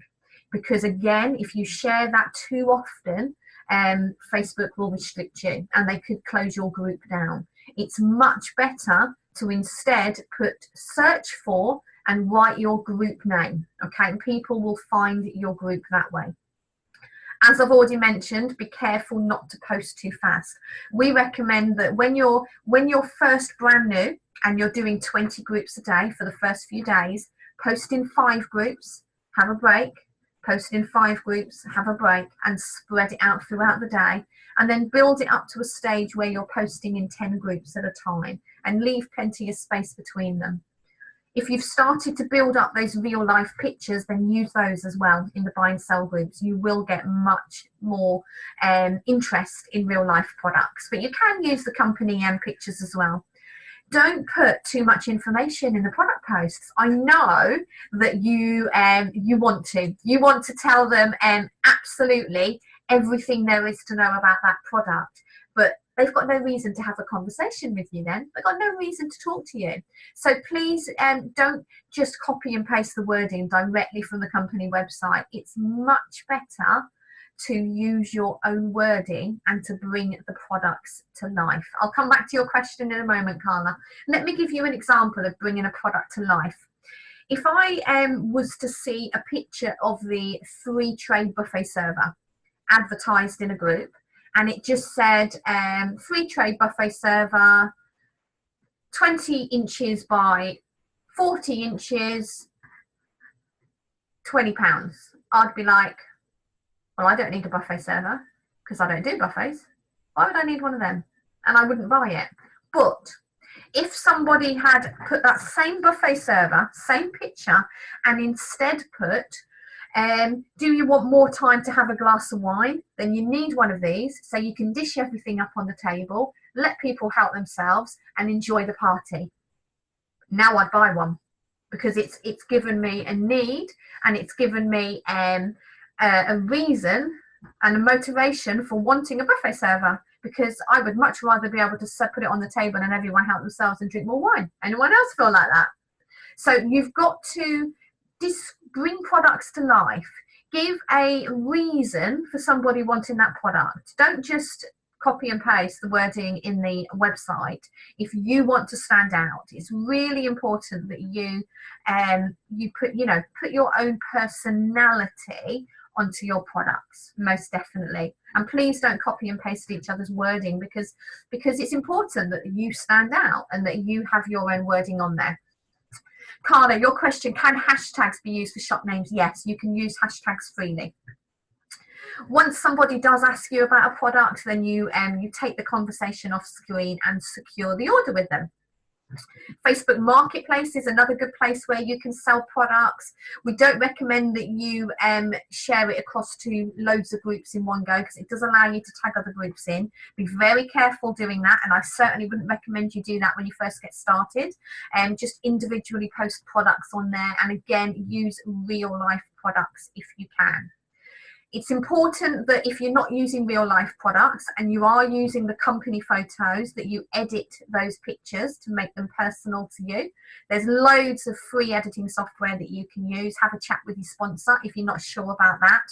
C: Because again, if you share that too often, Facebook will restrict you and they could close your group down. It's much better to instead put search for and write your group name, okay? And people will find your group that way. As I've already mentioned, be careful not to post too fast. We recommend that when you're first brand new and you're doing 20 groups a day for the first few days, post in 5 groups, have a break, post in 5 groups, have a break, and spread it out throughout the day, and then build it up to a stage where you're posting in 10 groups at a time and leave plenty of space between them. If you've started to build up those real life pictures, then use those as well in the buy and sell groups. You will get much more interest in real life products, but you can use the company pictures as well. Don't put too much information in the product posts. I know that you want to tell them absolutely everything there is to know about that product, but they've got no reason to have a conversation with you then. They've got no reason to talk to you. So please don't just copy and paste the wording directly from the company website. It's much better to use your own wording and to bring the products to life. I'll come back to your question in a moment, Carla. Let me give you an example of bringing a product to life. If I was to see a picture of the 3-tray buffet server advertised in a group, and it just said 3-tray buffet server, 20 inches by 40 inches, £20, I'd be like, well, I don't need a buffet server because I don't do buffets. Why would I need one of them? And I wouldn't buy it. But if somebody had put that same buffet server, same picture, and instead put, do you want more time to have a glass of wine? Then you need one of these so you can dish everything up on the table, let people help themselves and enjoy the party. Now I'd buy one because it's given me a need, and it's given me a reason and a motivation for wanting a buffet server, because I would much rather be able to put it on the table and everyone help themselves and drink more wine. Anyone else feel like that? So you've got to bring products to life. Give a reason for somebody wanting that product. Don't just copy and paste the wording in the website. If you want to stand out, it's really important that you put your own personality onto your products, most definitely. And please don't copy and paste each other's wording, because it's important that you stand out and that you have your own wording on there. Carla, your question, can hashtags be used for shop names? Yes, you can use hashtags freely. Once somebody does ask you about a product, then you take the conversation off screen and secure the order with them. Facebook Marketplace is another good place where you can sell products. We don't recommend that you share it across to loads of groups in one go, because it does allow you to tag other groups in. Be very careful doing that, and I certainly wouldn't recommend you do that when you first get started. Just individually post products on there, and again, use real life products if you can. It's important that if you're not using real life products and you are using the company photos, that you edit those pictures to make them personal to you. There's loads of free editing software that you can use. Have a chat with your sponsor if you're not sure about that.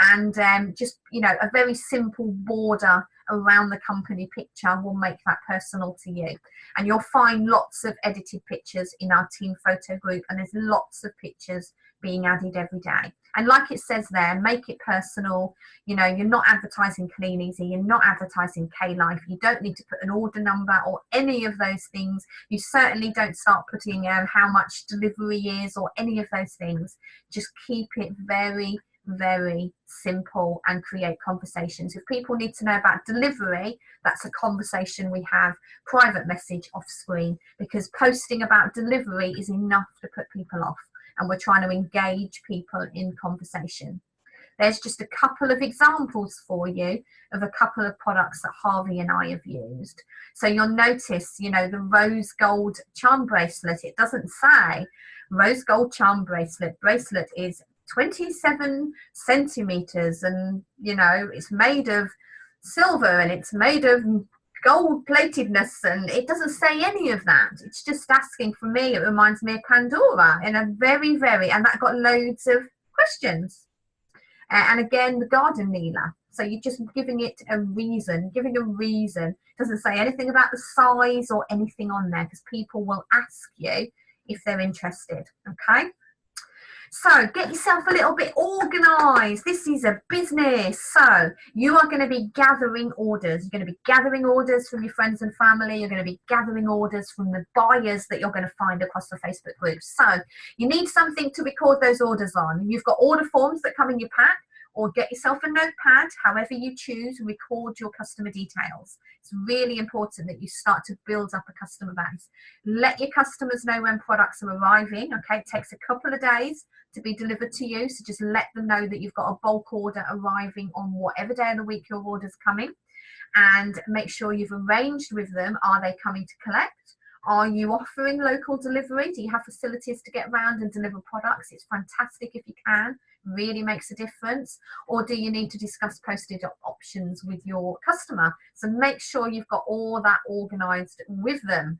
C: And just, a very simple border around the company picture will make that personal to you. And you'll find lots of edited pictures in our team photo group, and there's lots of pictures being added every day. And like it says there, make it personal. You're not advertising Clean Easy, you're not advertising K-Life, you don't need to put an order number or any of those things. You certainly don't start putting how much delivery is or any of those things. Just keep it very, very simple and create conversations. If people need to know about delivery, that's a conversation we have, private message off screen, because posting about delivery is enough to put people off. And we're trying to engage people in conversation. There's just a couple of examples for you of a couple of products that Harvey and I have used. So you'll notice, the rose gold charm bracelet. It doesn't say rose gold charm bracelet. Bracelet is 27 centimeters, and it's made of silver and it's made of gold platedness, and it doesn't say any of that. It's just asking, for me, it reminds me of Pandora in a very, very, and that got loads of questions. And again, the garden kneeler. So you're just giving it a reason, It doesn't say anything about the size or anything on there, because people will ask you if they're interested. Okay. So get yourself a little bit organised. This is a business. So you are going to be gathering orders. You're going to be gathering orders from your friends and family. You're going to be gathering orders from the buyers that you're going to find across the Facebook groups. So you need something to record those orders on. You've got order forms that come in your pack, or get yourself a notepad, however you choose, record your customer details. It's really important that you start to build up a customer base. Let your customers know when products are arriving. Okay, it takes a couple of days to be delivered to you, so just let them know that you've got a bulk order arriving on whatever day of the week your order's coming, and make sure you've arranged with them, are they coming to collect, Are you offering local delivery? Do you have facilities to get around and deliver products? It's fantastic if you can, really makes a difference. Or do you need to discuss postage options with your customer? So make sure you've got all that organised with them.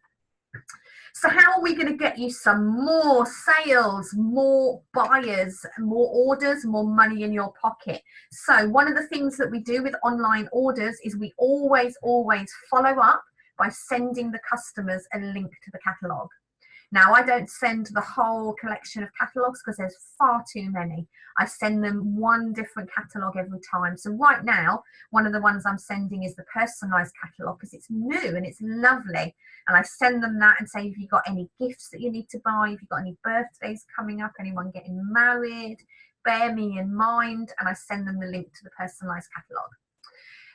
C: So how are we going to get you some more sales, more buyers, more orders, more money in your pocket? So one of the things that we do with online orders is we always follow up by sending the customers a link to the catalogue. Now, I don't send the whole collection of catalogues because there's far too many. I send them one different catalogue every time. So right now, one of the ones I'm sending is the personalised catalogue because it's new and it's lovely. And I send them that and say, if you've got any gifts that you need to buy, if you've got any birthdays coming up, anyone getting married, bear me in mind. And I send them the link to the personalised catalogue.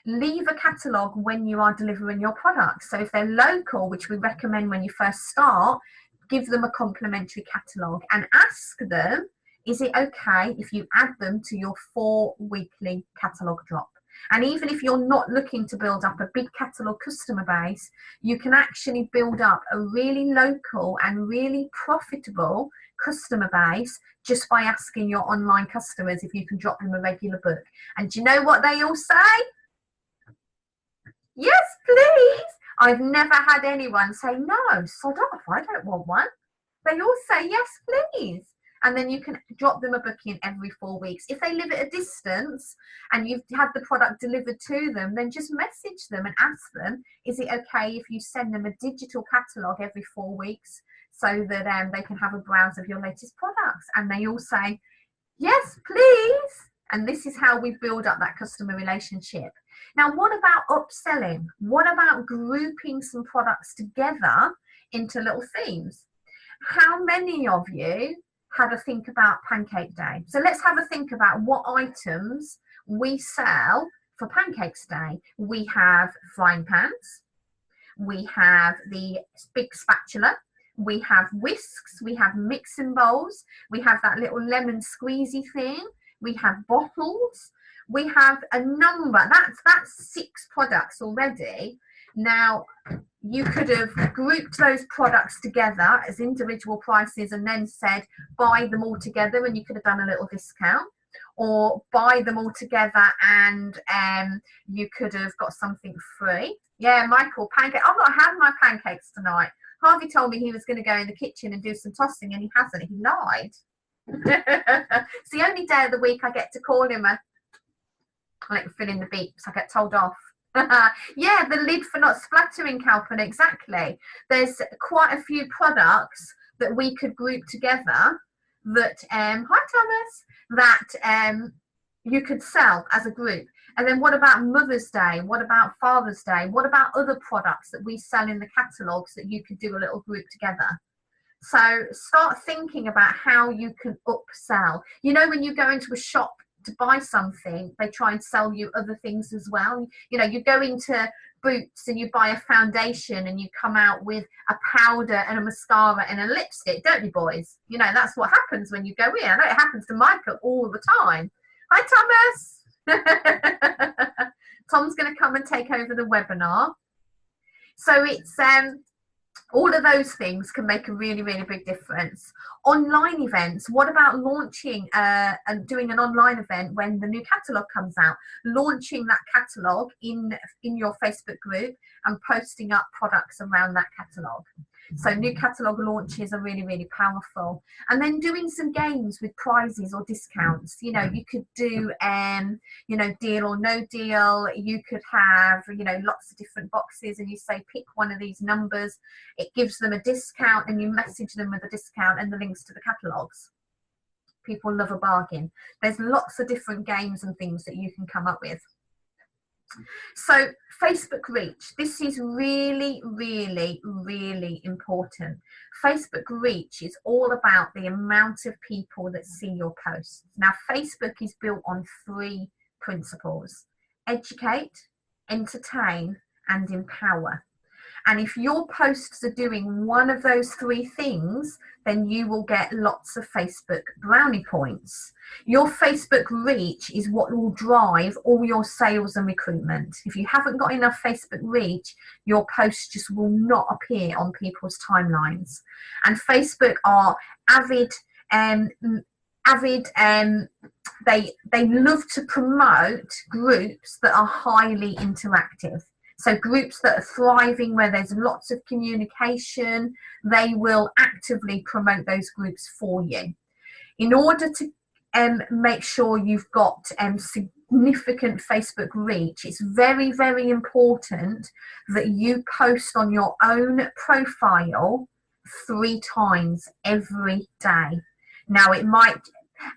C: Leave a catalogue when you are delivering your products. So if they're local, which we recommend when you first start, give them a complimentary catalogue and ask them, is it okay if you add them to your 4 weekly catalogue drop? And even if you're not looking to build up a big catalogue customer base, you can actually build up a really local and really profitable customer base just by asking your online customers if you can drop them a regular book. And do you know what they all say? Yes, please. I've never had anyone say, no, sod off, I don't want one. They all say, yes, please. And then you can drop them a booking every 4 weeks. If they live at a distance and you've had the product delivered to them, then just message them and ask them, is it okay if you send them a digital catalogue every 4 weeks so that they can have a browse of your latest products? And they all say, yes, please. And this is how we build up that customer relationship. Now, what about upselling? What about grouping some products together into little themes? How many of you had a think about Pancake Day? So let's have a think about what items we sell for Pancakes Day. We have frying pans. We have the big spatula. We have whisks. We have mixing bowls. We have that little lemon squeezy thing. We have bottles. We have a number, that's 6 products already. Now, you could have grouped those products together as individual prices and then said, buy them all together, and you could have done a little discount. Or buy them all together and you could have got something free. Yeah, Michael, pancake. I've not had my pancakes tonight. Harvey told me he was going to go in the kitchen and do some tossing, and he hasn't. He lied. It's the only day of the week I get to call him I like fill in the beeps. I get told off. Yeah, the lid for not splattering, Calpin, exactly. There's quite a few products that we could group together that, hi Thomas, that you could sell as a group. And then what about Mother's Day? What about Father's Day? What about other products that we sell in the catalogues that you could do a little group together? So start thinking about how you can upsell. You know, when you go into a shop to buy something, they try and sell you other things as well. You know, you go into Boots and you buy a foundation and you come out with a powder and a mascara and a lipstick, don't you, boys? You know, that's what happens when you go in. I know it happens to Michael all the time. Hi, Thomas. Tom's going to come and take over the webinar. So it's all of those things can make a really, really big difference. Online events, what about launching and doing an online event when the new catalogue comes out? Launching that catalogue in your Facebook group and posting up products around that catalogue. So new catalogue launches are really, really powerful. And then doing some games with prizes or discounts. You know, you could do, you know, deal or no deal. You could have, you know, lots of different boxes and you say, pick one of these numbers. It gives them a discount and you message them with a discount and the links to the catalogues. People love a bargain. There's lots of different games and things that you can come up with. So Facebook reach, this is really, really, really important. Facebook reach is all about the amount of people that see your posts. Now, Facebook is built on 3 principles: educate, entertain, and empower. And if your posts are doing one of those 3 things, then you will get lots of Facebook brownie points. Your Facebook reach is what will drive all your sales and recruitment. If you haven't got enough Facebook reach, your posts just will not appear on people's timelines. And Facebook are avid, they love to promote groups that are highly interactive. So groups that are thriving, where there's lots of communication, they will actively promote those groups for you. In order to make sure you've got significant Facebook reach, it's very, very important that you post on your own profile 3 times every day. Now it might,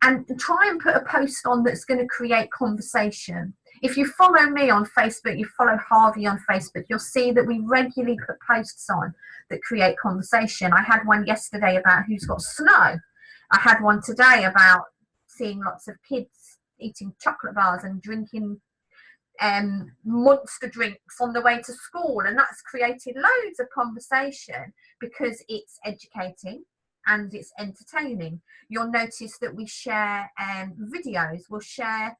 C: and try and put a post on that's going to create conversation. If you follow me on Facebook, you follow Harvey on Facebook, you'll see that we regularly put posts on that create conversation. I had one yesterday about who's got snow. I had one today about seeing lots of kids eating chocolate bars and drinking monster drinks on the way to school, and that's created loads of conversation because it's educating and it's entertaining. You'll notice that we share videos. We'll share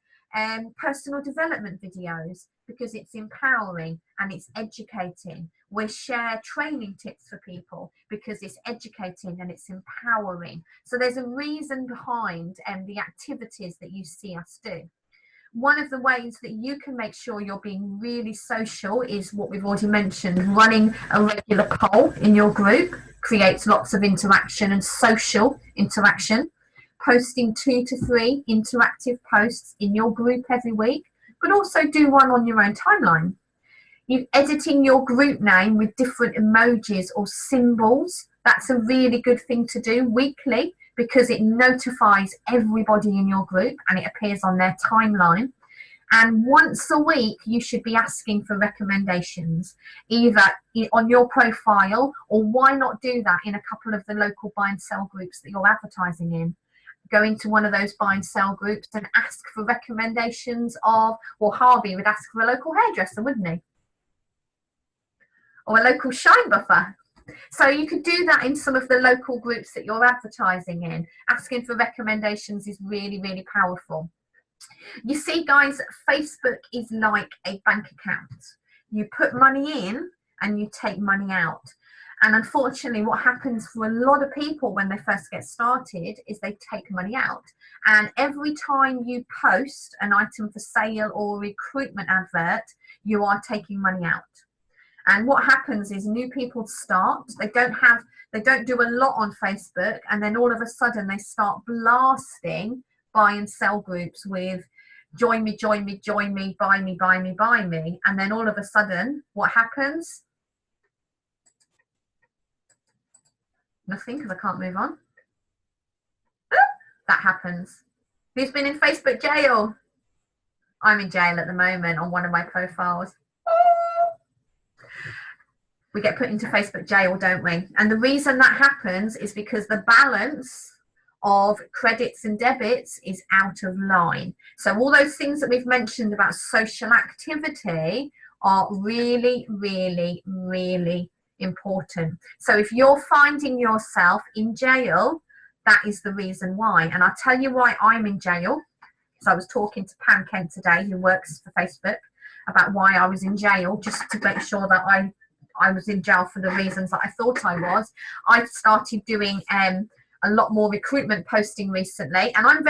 C: personal development videos because it's empowering and it's educating. We share training tips for people because it's educating and it's empowering. So there's a reason behind the activities that you see us do. One of the ways that you can make sure you're being really social is what we've already mentioned. Running a regular poll in your group creates lots of interaction and social interaction. Posting 2 to 3 interactive posts in your group every week, but also do one on your own timeline. You editing your group name with different emojis or symbols. That's a really good thing to do weekly, because it notifies everybody in your group and it appears on their timeline. And once a week, you should be asking for recommendations, either on your profile, or why not do that in a couple of the local buy and sell groups that you're advertising in. Go into one of those buy and sell groups and ask for recommendations of, well, Harvey would ask for a local hairdresser, wouldn't he? Or a local shine buffer. So you could do that in some of the local groups that you're advertising in. Asking for recommendations is really, really powerful. You see, guys, Facebook is like a bank account. You put money in and you take money out. And unfortunately, what happens for a lot of people when they first get started is they take money out. And every time you post an item for sale or a recruitment advert, you are taking money out. And what happens is new people start, they don't do a lot on Facebook, and then all of a sudden they start blasting buy and sell groups with join me, join me, join me, buy me, buy me, buy me. And then all of a sudden, what happens? Nothing, because I can't move on. That happens. Who's been in Facebook jail? I'm in jail at the moment on one of my profiles. We get put into Facebook jail, don't we? And the reason that happens is because the balance of credits and debits is out of line. So all those things that we've mentioned about social activity are really, really, really important. So if you're finding yourself in jail, that is the reason why. And I'll tell you why I'm in jail. So I was talking to Pam Kent today, who works for Facebook, about why I was in jail, just to make sure that I was in jail for the reasons that I thought I was. I started doing a lot more recruitment posting recently, and I am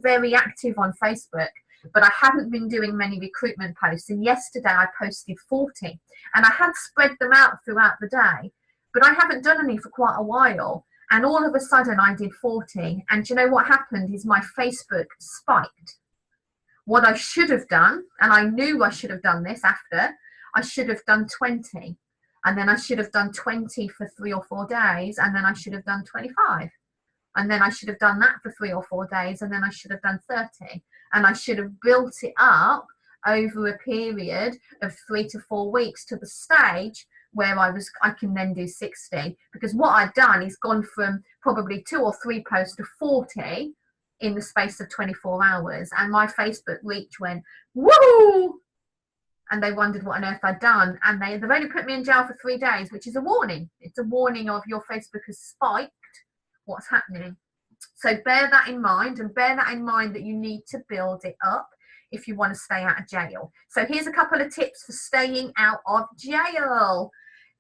C: very active on Facebook, but I haven't been doing many recruitment posts. And yesterday I posted 40, and I had spread them out throughout the day, but I haven't done any for quite a while. And all of a sudden I did 40, and do you know what happened is my Facebook spiked. What I should have done, and I knew I should have done this after, I should have done 20, and then I should have done 20 for 3 or 4 days, and then I should have done 25, and then I should have done that for 3 or 4 days, and then I should have done 30, and I should have built it up over a period of 3 to 4 weeks to the stage where I can then do 60, because what I've done is gone from probably 2 or 3 posts to 40 in the space of 24 hours, and my Facebook reach went woo. and they wondered what on earth I'd done, and they've only put me in jail for 3 days, which is a warning. It's a warning of your Facebook has spiked what's happening. So bear that in mind, and bear that in mind that you need to build it up if you want to stay out of jail. So here's a couple of tips for staying out of jail.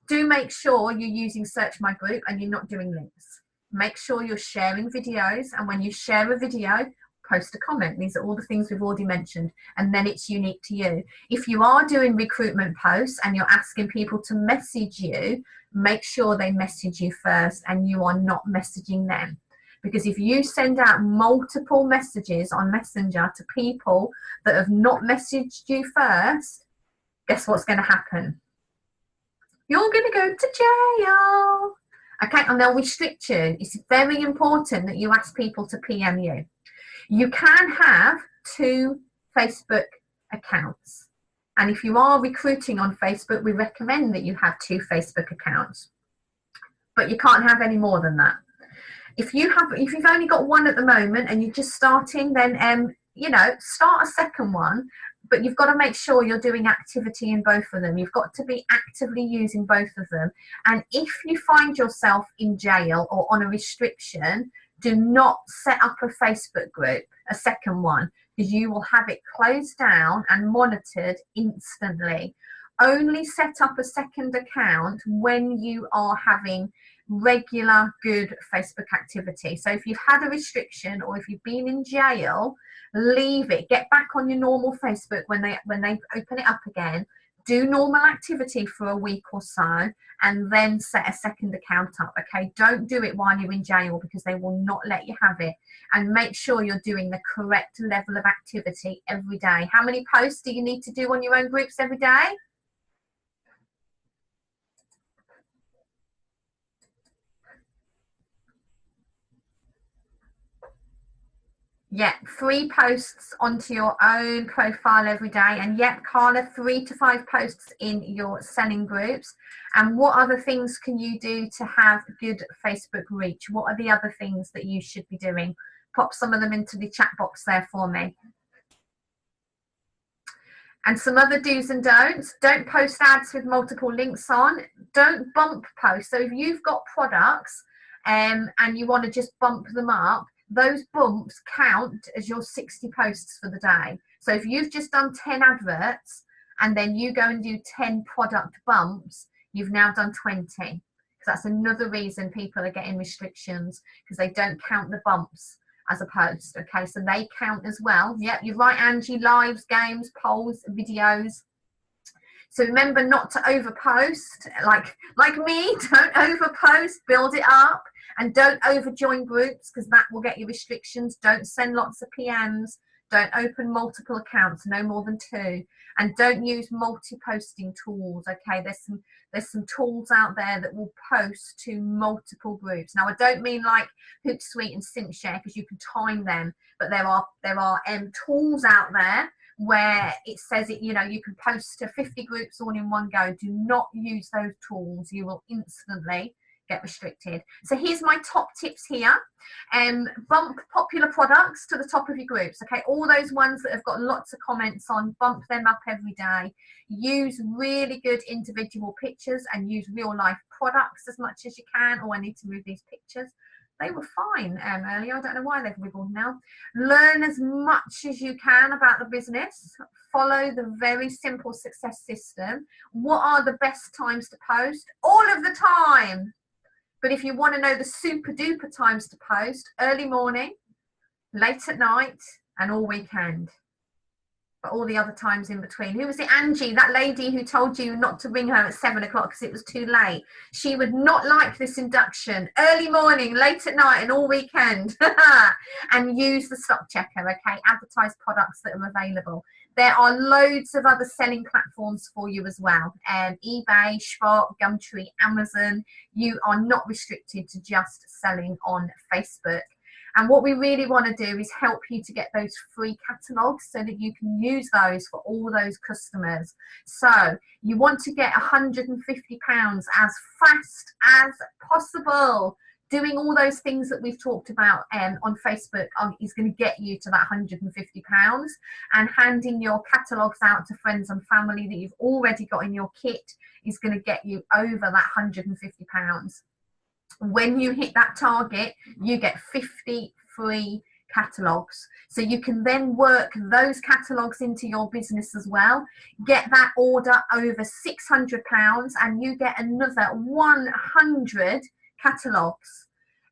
C: Do make sure you're using Search My Group and you're not doing links. Make sure you're sharing videos, and when you share a video, post a comment. These are all the things we've already mentioned, and then it's unique to you. If you are doing recruitment posts and you're asking people to message you, make sure they message you first and you are not messaging them. Because if you send out multiple messages on Messenger to people that have not messaged you first, guess what's going to happen? You're going to go to jail. Okay, and they'll restrict you. It's very important that you ask people to PM you. You can have 2 Facebook accounts. And if you are recruiting on Facebook, we recommend that you have 2 Facebook accounts. But you can't have any more than that. If you've only got one at the moment and you're just starting, then you know, start a second one, but you've got to make sure you're doing activity in both of them. You've got to be actively using both of them. And if you find yourself in jail or on a restriction, do not set up a Facebook group, a second one, because you will have it closed down and monitored instantly. Only set up a second account when you are having regular good Facebook activity. So if you've had a restriction or if you've been in jail, leave it. Get back on your normal Facebook when they open it up again. Do normal activity for a week or so, and then set a second account up. Okay, don't do it while you're in jail, because they will not let you have it. And make sure you're doing the correct level of activity every day. How many posts do you need to do on your own groups every day? Yeah, 3 posts onto your own profile every day. And yet, Carla, 3 to 5 posts in your selling groups. And what other things can you do to have good Facebook reach? What are the other things that you should be doing? Pop some of them into the chat box there for me. And some other do's and don'ts. Don't post ads with multiple links on. Don't bump post. So if you've got products and you want to just bump them up, those bumps count as your 60 posts for the day. So if you've just done 10 adverts and then you go and do 10 product bumps, you've now done 20. Because that's another reason people are getting restrictions, because they don't count the bumps as a post. Okay, so they count as well. Yep, you're right, Angie. Lives, games, polls, videos. So remember not to overpost, like me. Don't overpost, build it up. And don't overjoin groups, because that will get you restrictions. Don't send lots of PMs. Don't open multiple accounts, no more than 2. And don't use multi-posting tools. Okay, there's some tools out there that will post to multiple groups. Now, I don't mean like Hootsuite and SimpShare, because you can time them, but there are tools out there where it says it, you know, you can post to 50 groups all in one go. Do not use those tools. You will instantly get restricted. So here's my top tips here. Bump popular products to the top of your groups. Okay, all those ones that have got lots of comments on, bump them up every day. Use really good individual pictures and use real life products as much as you can. Oh, I need to move these pictures. They were fine earlier. I don't know why they've wiggled now. Learn as much as you can about the business. Follow the very simple success system. What are the best times to post? All of the time. But if you want to know the super duper times to post, early morning, late at night, and all weekend. But all the other times in between. Who was it? Angie, that lady who told you not to ring her at 7 o'clock because it was too late. She would not like this induction. Early morning, late at night, and all weekend. And use the stock checker, okay? Advertise products that are available. There are loads of other selling platforms for you as well. eBay, Spot, Gumtree, Amazon. You are not restricted to just selling on Facebook. And what we really want to do is help you to get those free catalogs so that you can use those for all those customers. So you want to get £150 as fast as possible. doing all those things that we've talked about on Facebook is going to get you to that £150, and handing your catalogues out to friends and family that you've already got in your kit is going to get you over that £150. When you hit that target, you get 50 free catalogues, so you can then work those catalogues into your business as well. Get that order over £600 and you get another 100 catalogues,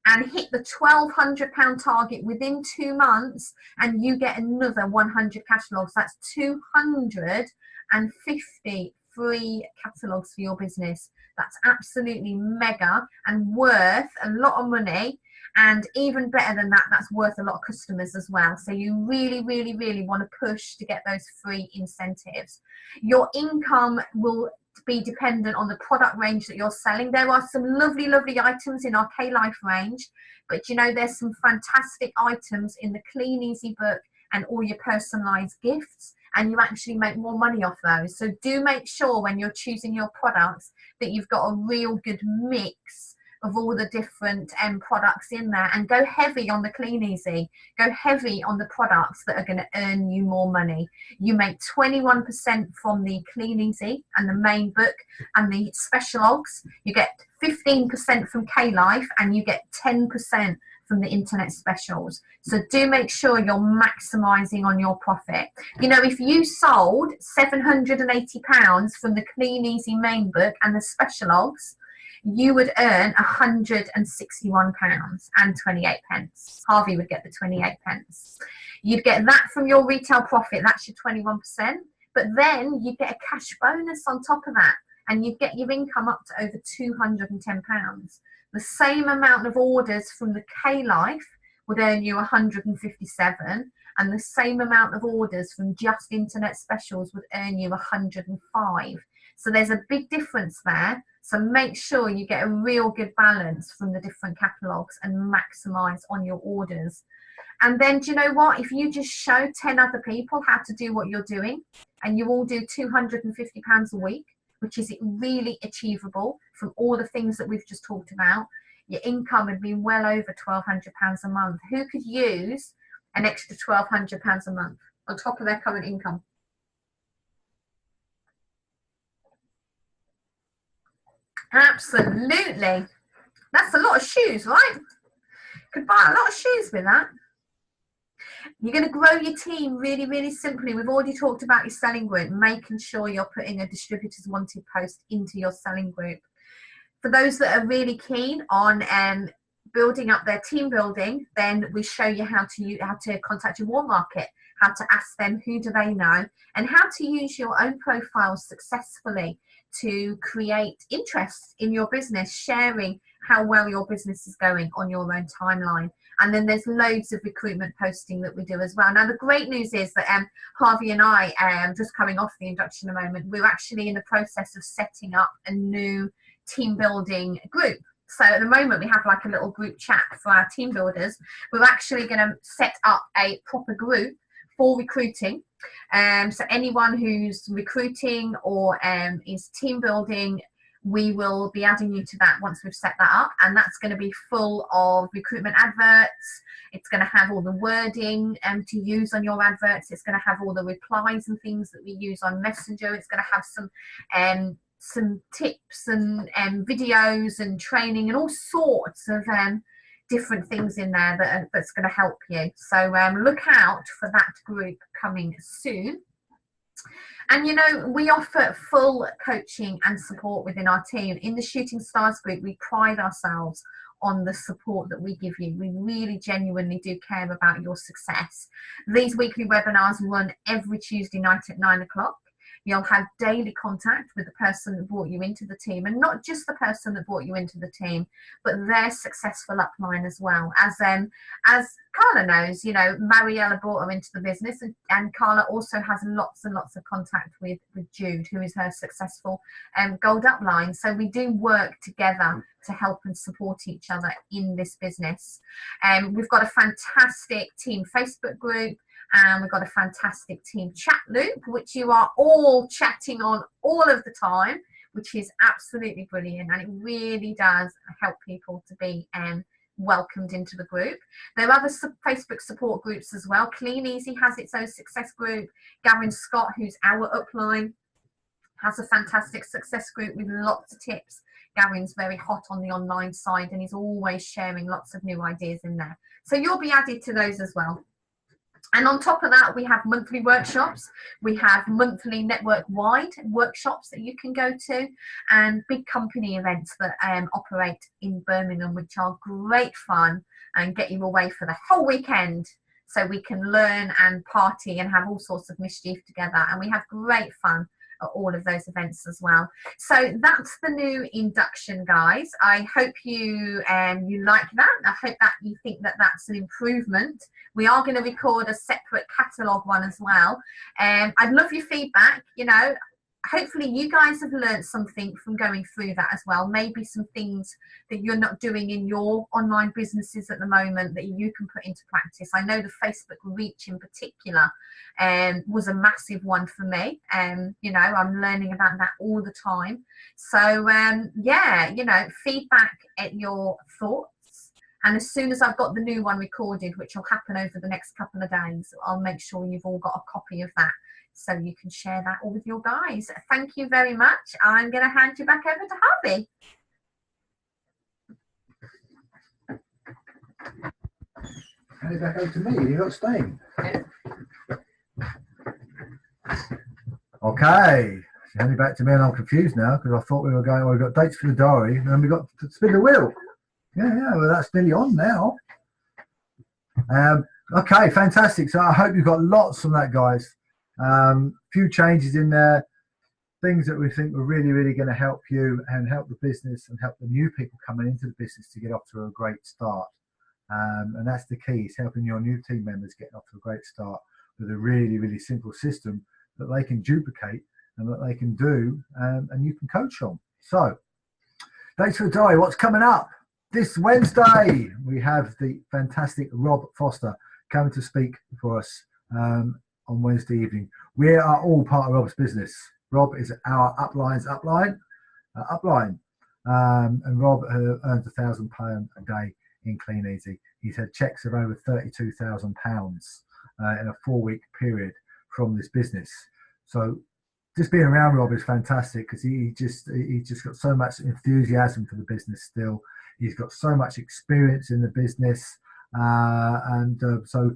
C: and hit the £1,200 target within 2 months and you get another 100 catalogues. That's 250 free catalogues for your business. That's absolutely mega and worth a lot of money. And even better than that, that's worth a lot of customers as well. So you really, really, really want to push to get those free incentives. Your income will be dependent on the product range that you're selling. There are some lovely, lovely items in our K-Life range, but you know, there's some fantastic items in the Clean Easy book and all your personalized gifts, and you actually make more money off those. So do make sure when you're choosing your products that you've got a real good mix of all the different products in there, and go heavy on the Clean Easy. Go heavy on the products that are going to earn you more money. You make 21% from the Clean Easy and the main book and the specialogs. You get 15% from K-Life, and you get 10% from the internet specials. So do make sure you're maximizing on your profit. You know, if you sold £780 from the Clean Easy main book and the specialogs, you would earn £161.28. Harvey would get the 28 pence. You'd get that from your retail profit. That's your 21%. But then you get a cash bonus on top of that, and you get your income up to over £210. The same amount of orders from the K-Life would earn you 157, and the same amount of orders from just internet specials would earn you 105. So there's a big difference there. So make sure you get a real good balance from the different catalogues and maximize on your orders. And then, do you know what? If you just show 10 other people how to do what you're doing, and you all do £250 a week, which is really achievable from all the things that we've just talked about, your income would be well over £1,200 a month. Who could use an extra £1,200 a month on top of their current income? Absolutely. That's a lot of shoes, right? Could buy a lot of shoes with that. You're going to grow your team really, really simply. We've already talked about your selling group, making sure you're putting a distributors wanted post into your selling group. For those that are really keen on building up their team building, then we show you how to contact your warm market, how to ask them who do they know, and how to use your own profiles successfully to create interest in your business, sharing how well your business is going on your own timeline. And then there's loads of recruitment posting that we do as well. Now, the great news is that Harvey and I, just coming off the induction a moment, we're actually in the process of setting up a new team building group. So at the moment, we have like a little group chat for our team builders. We're actually going to set up a proper group for recruiting. So anyone who's recruiting or is team building, we will be adding you to that once we've set that up, and that's going to be full of recruitment adverts. It's going to have all the wording to use on your adverts. It's going to have all the replies and things that we use on Messenger. It's going to have some tips and videos and training and all sorts of different things in there that's going to help you. So look out for that group coming soon. And you know, we offer full coaching and support within our team. In the Shooting Stars group, we pride ourselves on the support that we give you. We really genuinely do care about your success. These weekly webinars run every Tuesday night at 9 o'clock. You'll have daily contact with the person that brought you into the team, and not just the person that brought you into the team, but their successful upline as well. As Carla knows, you know, Mariella brought her into the business, and Carla also has lots and lots of contact with Jude, who is her successful gold upline. So we do work together to help and support each other in this business. We've got a fantastic team Facebook group, and we've got a fantastic team chat loop, which you are all chatting on all of the time, which is absolutely brilliant, and it really does help people to be welcomed into the group. There are other Facebook support groups as well. Clean Easy has its own success group. Gavin Scott, who's our upline, has a fantastic success group with lots of tips. Gavin's very hot on the online side, and he's always sharing lots of new ideas in there. So you'll be added to those as well. And on top of that, we have monthly workshops. We have monthly network-wide workshops that you can go to, and big company events that operate in Birmingham, which are great fun and get you away for the whole weekend. So we can learn and party and have all sorts of mischief together. And we have great fun at all of those events as well. So that's the new induction, guys. I hope you you like that. I hope that you think that that's an improvement. We are going to record a separate catalogue one as well. I'd love your feedback. You know, hopefully you guys have learned something from going through that as well. Maybe some things that you're not doing in your online businesses at the moment that you can put into practice. I know the Facebook reach in particular was a massive one for me. You know, I'm learning about that all the time. So yeah, you know, feedback at your thoughts. And as soon as I've got the new one recorded, which will happen over the next couple of days, I'll make sure you've all got a copy of that, so you can share that all with your guys. Thank you very much. I'm going to hand you back over to Harvey.
A: Hand it back over to me. You're not staying. Okay. So hand it back to me, and I'm confused now because I thought we were going, well, we've got dates for the diary, and then we've got to spin the wheel. Yeah, well, that's nearly on now. Okay, fantastic. So I hope you've got lots from that, guys. Few changes in there, things that we think are really, really going to help you and help the business and help the new people coming into the business to get off to a great start. And that's the key, is helping your new team members get off to a great start with a really, really simple system that they can duplicate and that they can do, and you can coach on. So, thanks for the diary. What's coming up? This Wednesday, we have the fantastic Rob Foster coming to speak for us on Wednesday evening. We are all part of Rob's business. Rob is our upline's upline. And Rob earns £1,000 a day in Clean Easy. He's had checks of over £32,000 in a 4-week period from this business. So just being around Rob is fantastic because he just got so much enthusiasm for the business still. He's got so much experience in the business, so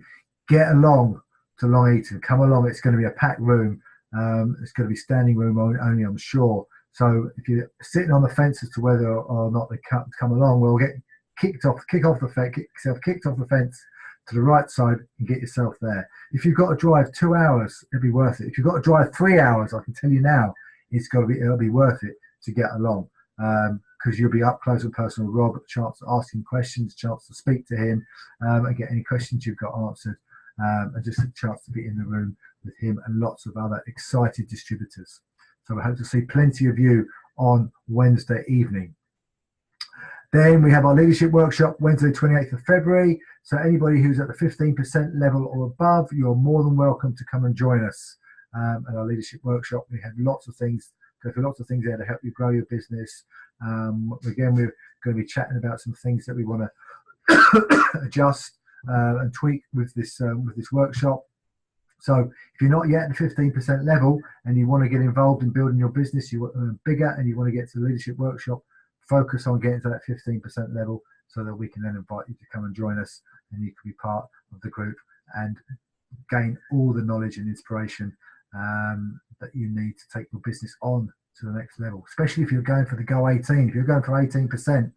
A: get along to Long Eaton. Come along. It's going to be a packed room. It's going to be standing room only, I'm sure. So if you're sitting on the fence as to whether or not they come along, we'll get kicked off the fence to the right side and get yourself there. If you've got to drive 2 hours, it'll be worth it. If you've got to drive 3 hours, I can tell you now, it'll be worth it to get along. Because you'll be up close and personal with Rob, a chance to ask him questions, a chance to speak to him, and get any questions you've got answered, and just a chance to be in the room with him and lots of other excited distributors. So we hope to see plenty of you on Wednesday evening. Then we have our leadership workshop Wednesday 28th of February. So anybody who's at the 15% level or above, you're more than welcome to come and join us at our leadership workshop. We have lots of things there to help you grow your business. Again, we're going to be chatting about some things that we want to adjust and tweak with this workshop. So if you're not yet at the 15% level and you want to get involved in building your business, you want bigger and you want to get to the leadership workshop, focus on getting to that 15% level so that we can then invite you to come and join us and you can be part of the group and gain all the knowledge and inspiration that you need to take your business on to the next level, especially if you're going for the Go 18. If you're going for 18%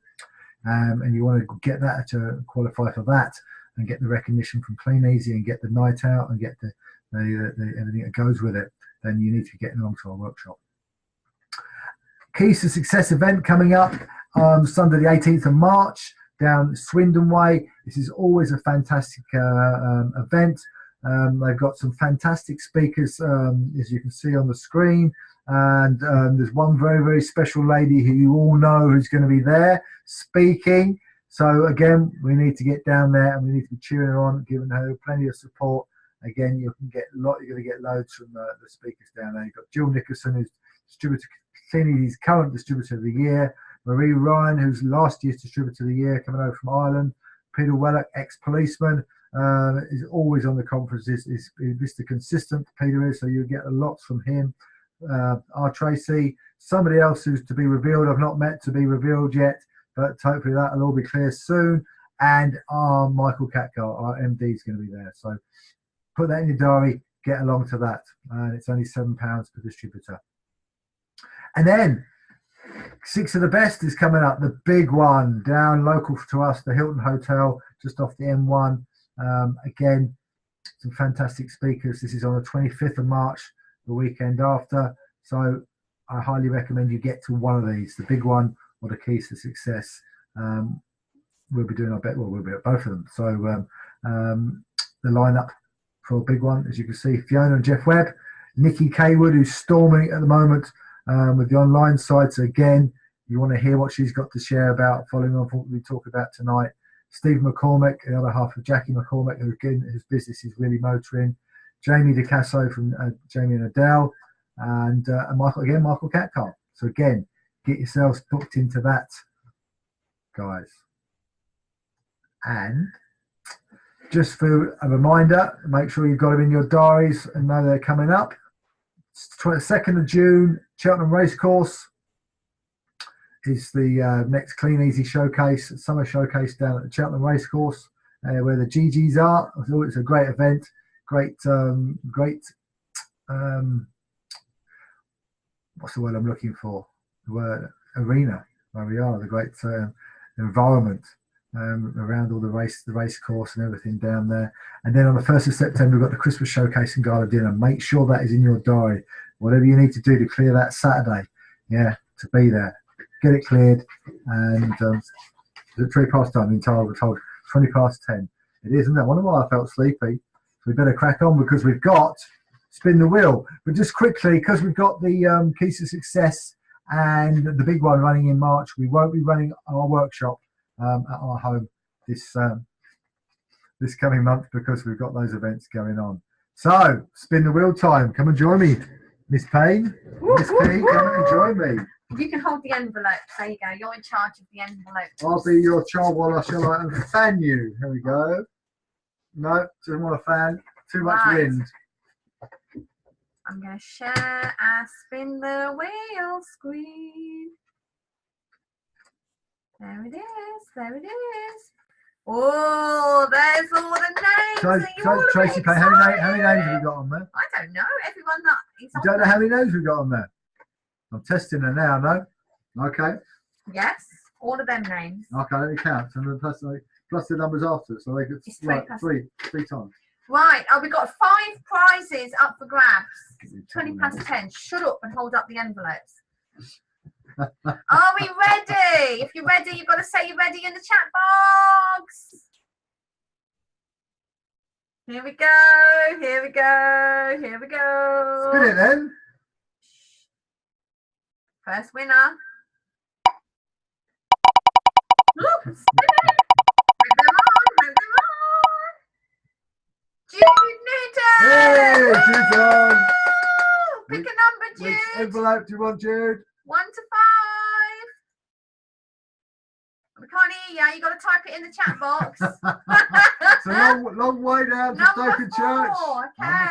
A: and you want to get that to qualify for that and get the recognition from Clean Easy and get the night out and get the everything that goes with it, then you need to get along to our workshop. Keys to Success event coming up Sunday the 18th of March down Swindon Way. This is always a fantastic event. They've got some fantastic speakers, as you can see on the screen. And there's one very, very special lady who you all know who's going to be there speaking. So again, we need to get down there and we need to be cheering her on, giving her plenty of support. Again, you're going to get loads from the speakers down there. You've got Jill Nicholson, who's distributor, Cleanie's current distributor of the year. Marie Ryan, who's last year's distributor of the year, coming over from Ireland. Peter Wellock, ex-policeman, is always on the conferences. Is Mr. Consistent, Peter is, so you get a lot from him. Our Tracy, somebody else who's to be revealed, I've not met to be revealed yet, but hopefully that'll all be clear soon. And our Michael Cathcart, our MD, is going to be there. So put that in your diary, get along to that. And it's only £7 per distributor. And then 6 of the best is coming up, the big one down local to us, the Hilton Hotel, just off the M1. Again, some fantastic speakers. This is on the 25th of March, the weekend after. So I highly recommend you get to one of these, the big one or the keys to success. We'll be doing our bet. Well, we'll be at both of them. So the lineup for a big one, as you can see, Fiona and Jeff Webb, Nikki Kaywood, who's storming at the moment with the online side. So again, you want to hear what she's got to share about, following on from what we talk about tonight. Steve McCormick, the other half of Jackie McCormick, who again, whose business is really motoring. Jamie DeCasso from Jamie and Adele, and Michael Cathcart. So again, get yourselves booked into that, guys. And just for a reminder, make sure you've got them in your diaries and know they're coming up. It's 22nd of June, Cheltenham Racecourse is the next Clean Easy Showcase, summer showcase down at the Cheltenham Racecourse, where the GGs are. So it's a great event, great, what's the word I'm looking for? The word arena, where we are, the great environment around all the race course and everything down there. And then on the 1st of September, we've got the Christmas Showcase and Gala Dinner. Make sure that is in your diary. Whatever you need to do to clear that Saturday, to be there. Get it cleared. And it's 3 past time, we're told 20 past 10. It is, isn't it? One of why I felt sleepy. So we better crack on because we've got Spin the Wheel. But just quickly, because we've got the Keys to Success and the big one running in March, we won't be running our workshop at our home this coming month because we've got those events going on. So, Spin the Wheel time. Come and join me, Miss Payne. Miss P, come and join me.
C: You can hold the envelope. There you go. You're in charge of the envelope.
A: I'll be your child while I shall fan you. Here we go. No, don't want to fan. Too much wind.
C: I'm going to share our Spin the Wheel screen. There it is. There it is. Oh, there's all the names.
A: So Tracy Payne, how many names have we got on there?
C: I don't know. Everyone that is on
A: You don't know how many names we've got on there? I'm testing her now, no? Okay.
C: Yes, all of them names.
A: Okay, let me count. And then plus the numbers after, so they get like three times.
C: Right, we've got 5 prizes up for grabs. 20 past 10. Shut up and hold up the envelopes. Are we ready? If you're ready, you've got to say you're ready in the chat box. Here we go. Here we go. Here we go.
A: Spin it then.
C: First winner. Look, spin it. Move them on. Jude Newton.
A: Hey, Jude's on.
C: Pick a number, Jude.
A: Which envelope do you want, Jude?
C: 1 to 5. We can't hear you. You got to type it in the chat box.
A: It's a long way down to Stoke Church.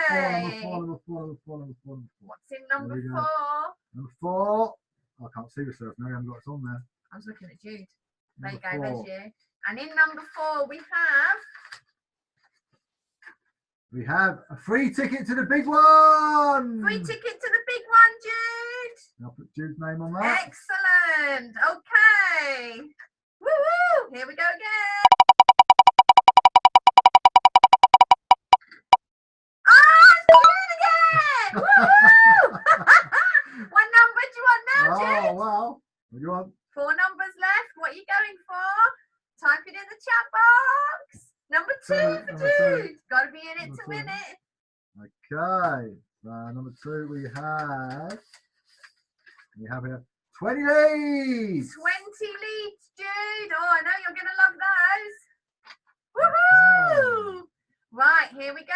C: Okay.
A: Number four.
C: What's in number 4?
A: Number 4. I can't see myself now. I haven't got it on there.
C: I was looking at Jude. There
A: Number
C: you go.
A: 4.
C: There's you. And in number 4, we have
A: a free ticket to the big one.
C: Free ticket to the big one, Jude.
A: I'll put Jude's name on that.
C: Excellent. Okay. Woo-hoo. Here we go again. Jude again. Woo-hoo. What number do you want now, Jude?
A: Oh, wow. What do you want?
C: 4 numbers left. What are you going for? Type it in the chat box. Number 2 for Jude. Got to be in it to win it.
A: Okay. Number 2 we have here 20 leads.
C: 20 leads, Jude. Oh, I know you're going to love those. Woohoo! Right, here we go.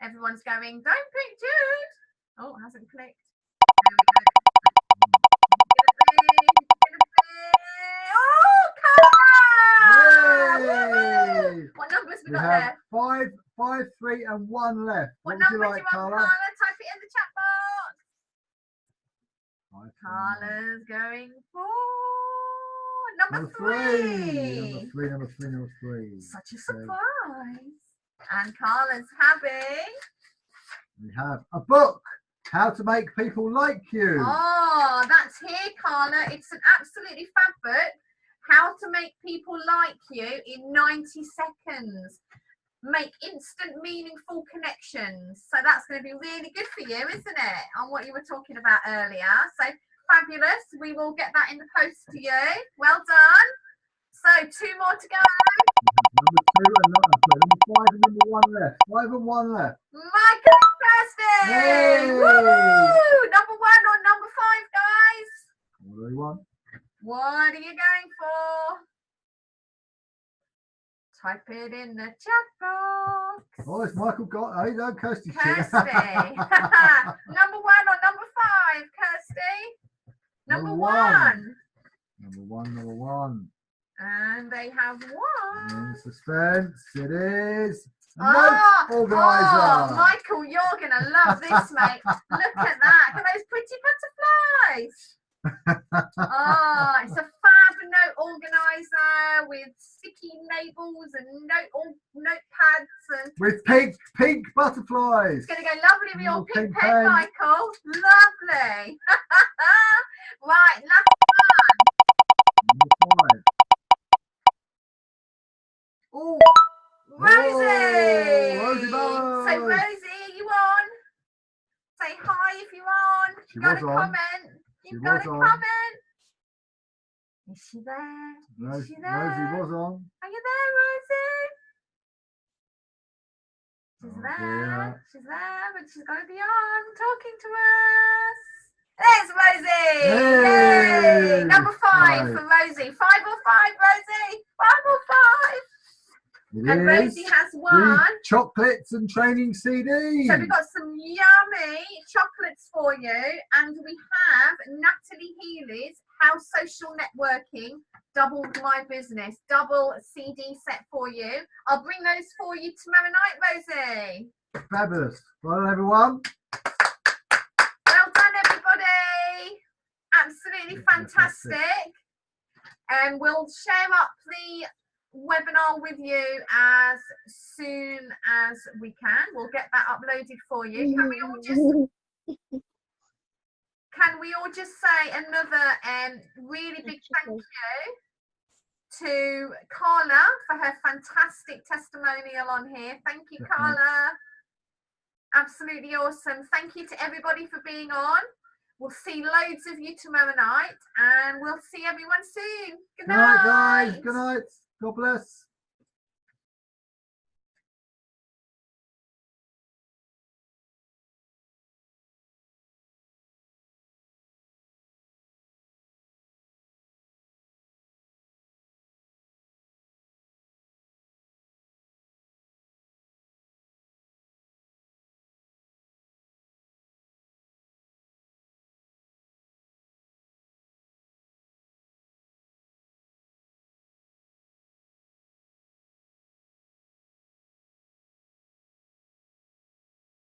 C: Everyone's going, don't pick Jude. Oh, it hasn't clicked. numbers we
A: We
C: got
A: have
C: there?
A: 5, 5, 3, and 1 left.
C: What
A: What would
C: number
A: you
C: do
A: like,
C: you want,
A: Carla?
C: Carla? Type it in the chat box.
A: 5, 3, 1.
C: Carla's going for number 3.
A: Number 3, number 3, number 3.
C: Such a
A: So
C: surprise. And Carla's having...
A: we have a book, How to Make People Like You.
C: Oh, that's here, Carla. It's an absolutely fab book. How to Make People Like You in 90 seconds. Make instant, meaningful connections. So that's going to be really good for you, isn't it? On what you were talking about earlier. So fabulous. We will get that in the post to you. Well done. So 2 more to go.
A: Number 2 and number 5 and number 1 left. 5 and 1 left.
C: Michael and Kirsty.
A: Yay!
C: Woo! Number 1 or number 5, guys?
A: What do you want?
C: What are you going for? Type it in the chat box.
A: Oh, it's Michael got. Oh, no, Kirsty.
C: Kirsty. Number 1 or number 5, Kirsty? Number 1.
A: Number 1, number 1.
C: And they have won.
A: In suspense, it is.
C: Oh,
A: Organizer.
C: Michael, you're going to love this, mate. Look at that. Look at those pretty butterflies. Oh, it's a fab note organizer with sticky labels and notepads and
A: with pink butterflies.
C: it's going to go lovely with your pink pen,
A: pen.
C: Michael. Lovely. Right, last
A: Number 5. Oh,
C: Rosie.
A: Rosie Bowers.
C: So Rosie, are you on? Say hi if you're on.
A: She
C: Got
A: was
C: a
A: on.
C: comment.
A: She
C: You've got
A: was
C: a
A: on.
C: comment. Is she there? Is she there?
A: Rosie was on.
C: Are you there, Rosie? She's
A: Oh,
C: there.
A: dear.
C: She's there, but she's got to be on talking to us. There's Rosie.
A: Yay!
C: Yay! Number 5
A: Right.
C: for Rosie. 5 or 5, Rosie? 5 or 5?
A: It
C: And
A: is
C: Rosie has won.
A: the chocolates and training CDs.
C: So we've got some yummy chocolates for you, and we have Natalie Healy's How Social Networking Doubled My Business, double CD set for you. I'll bring those for you tomorrow night, Rosie.
A: Fabulous. Well done, everyone.
C: Well done, everybody. Absolutely fantastic. And we'll share up the webinar with you as soon as we can. We'll get that uploaded for you. Can we all just say another really big thank you to Carla for her fantastic testimonial on here. Thank you, Carla. Absolutely awesome. Thank you to everybody for being on. We'll see loads of you tomorrow night, and we'll see everyone soon. Good night.
A: Good night, guys. Good night. God bless.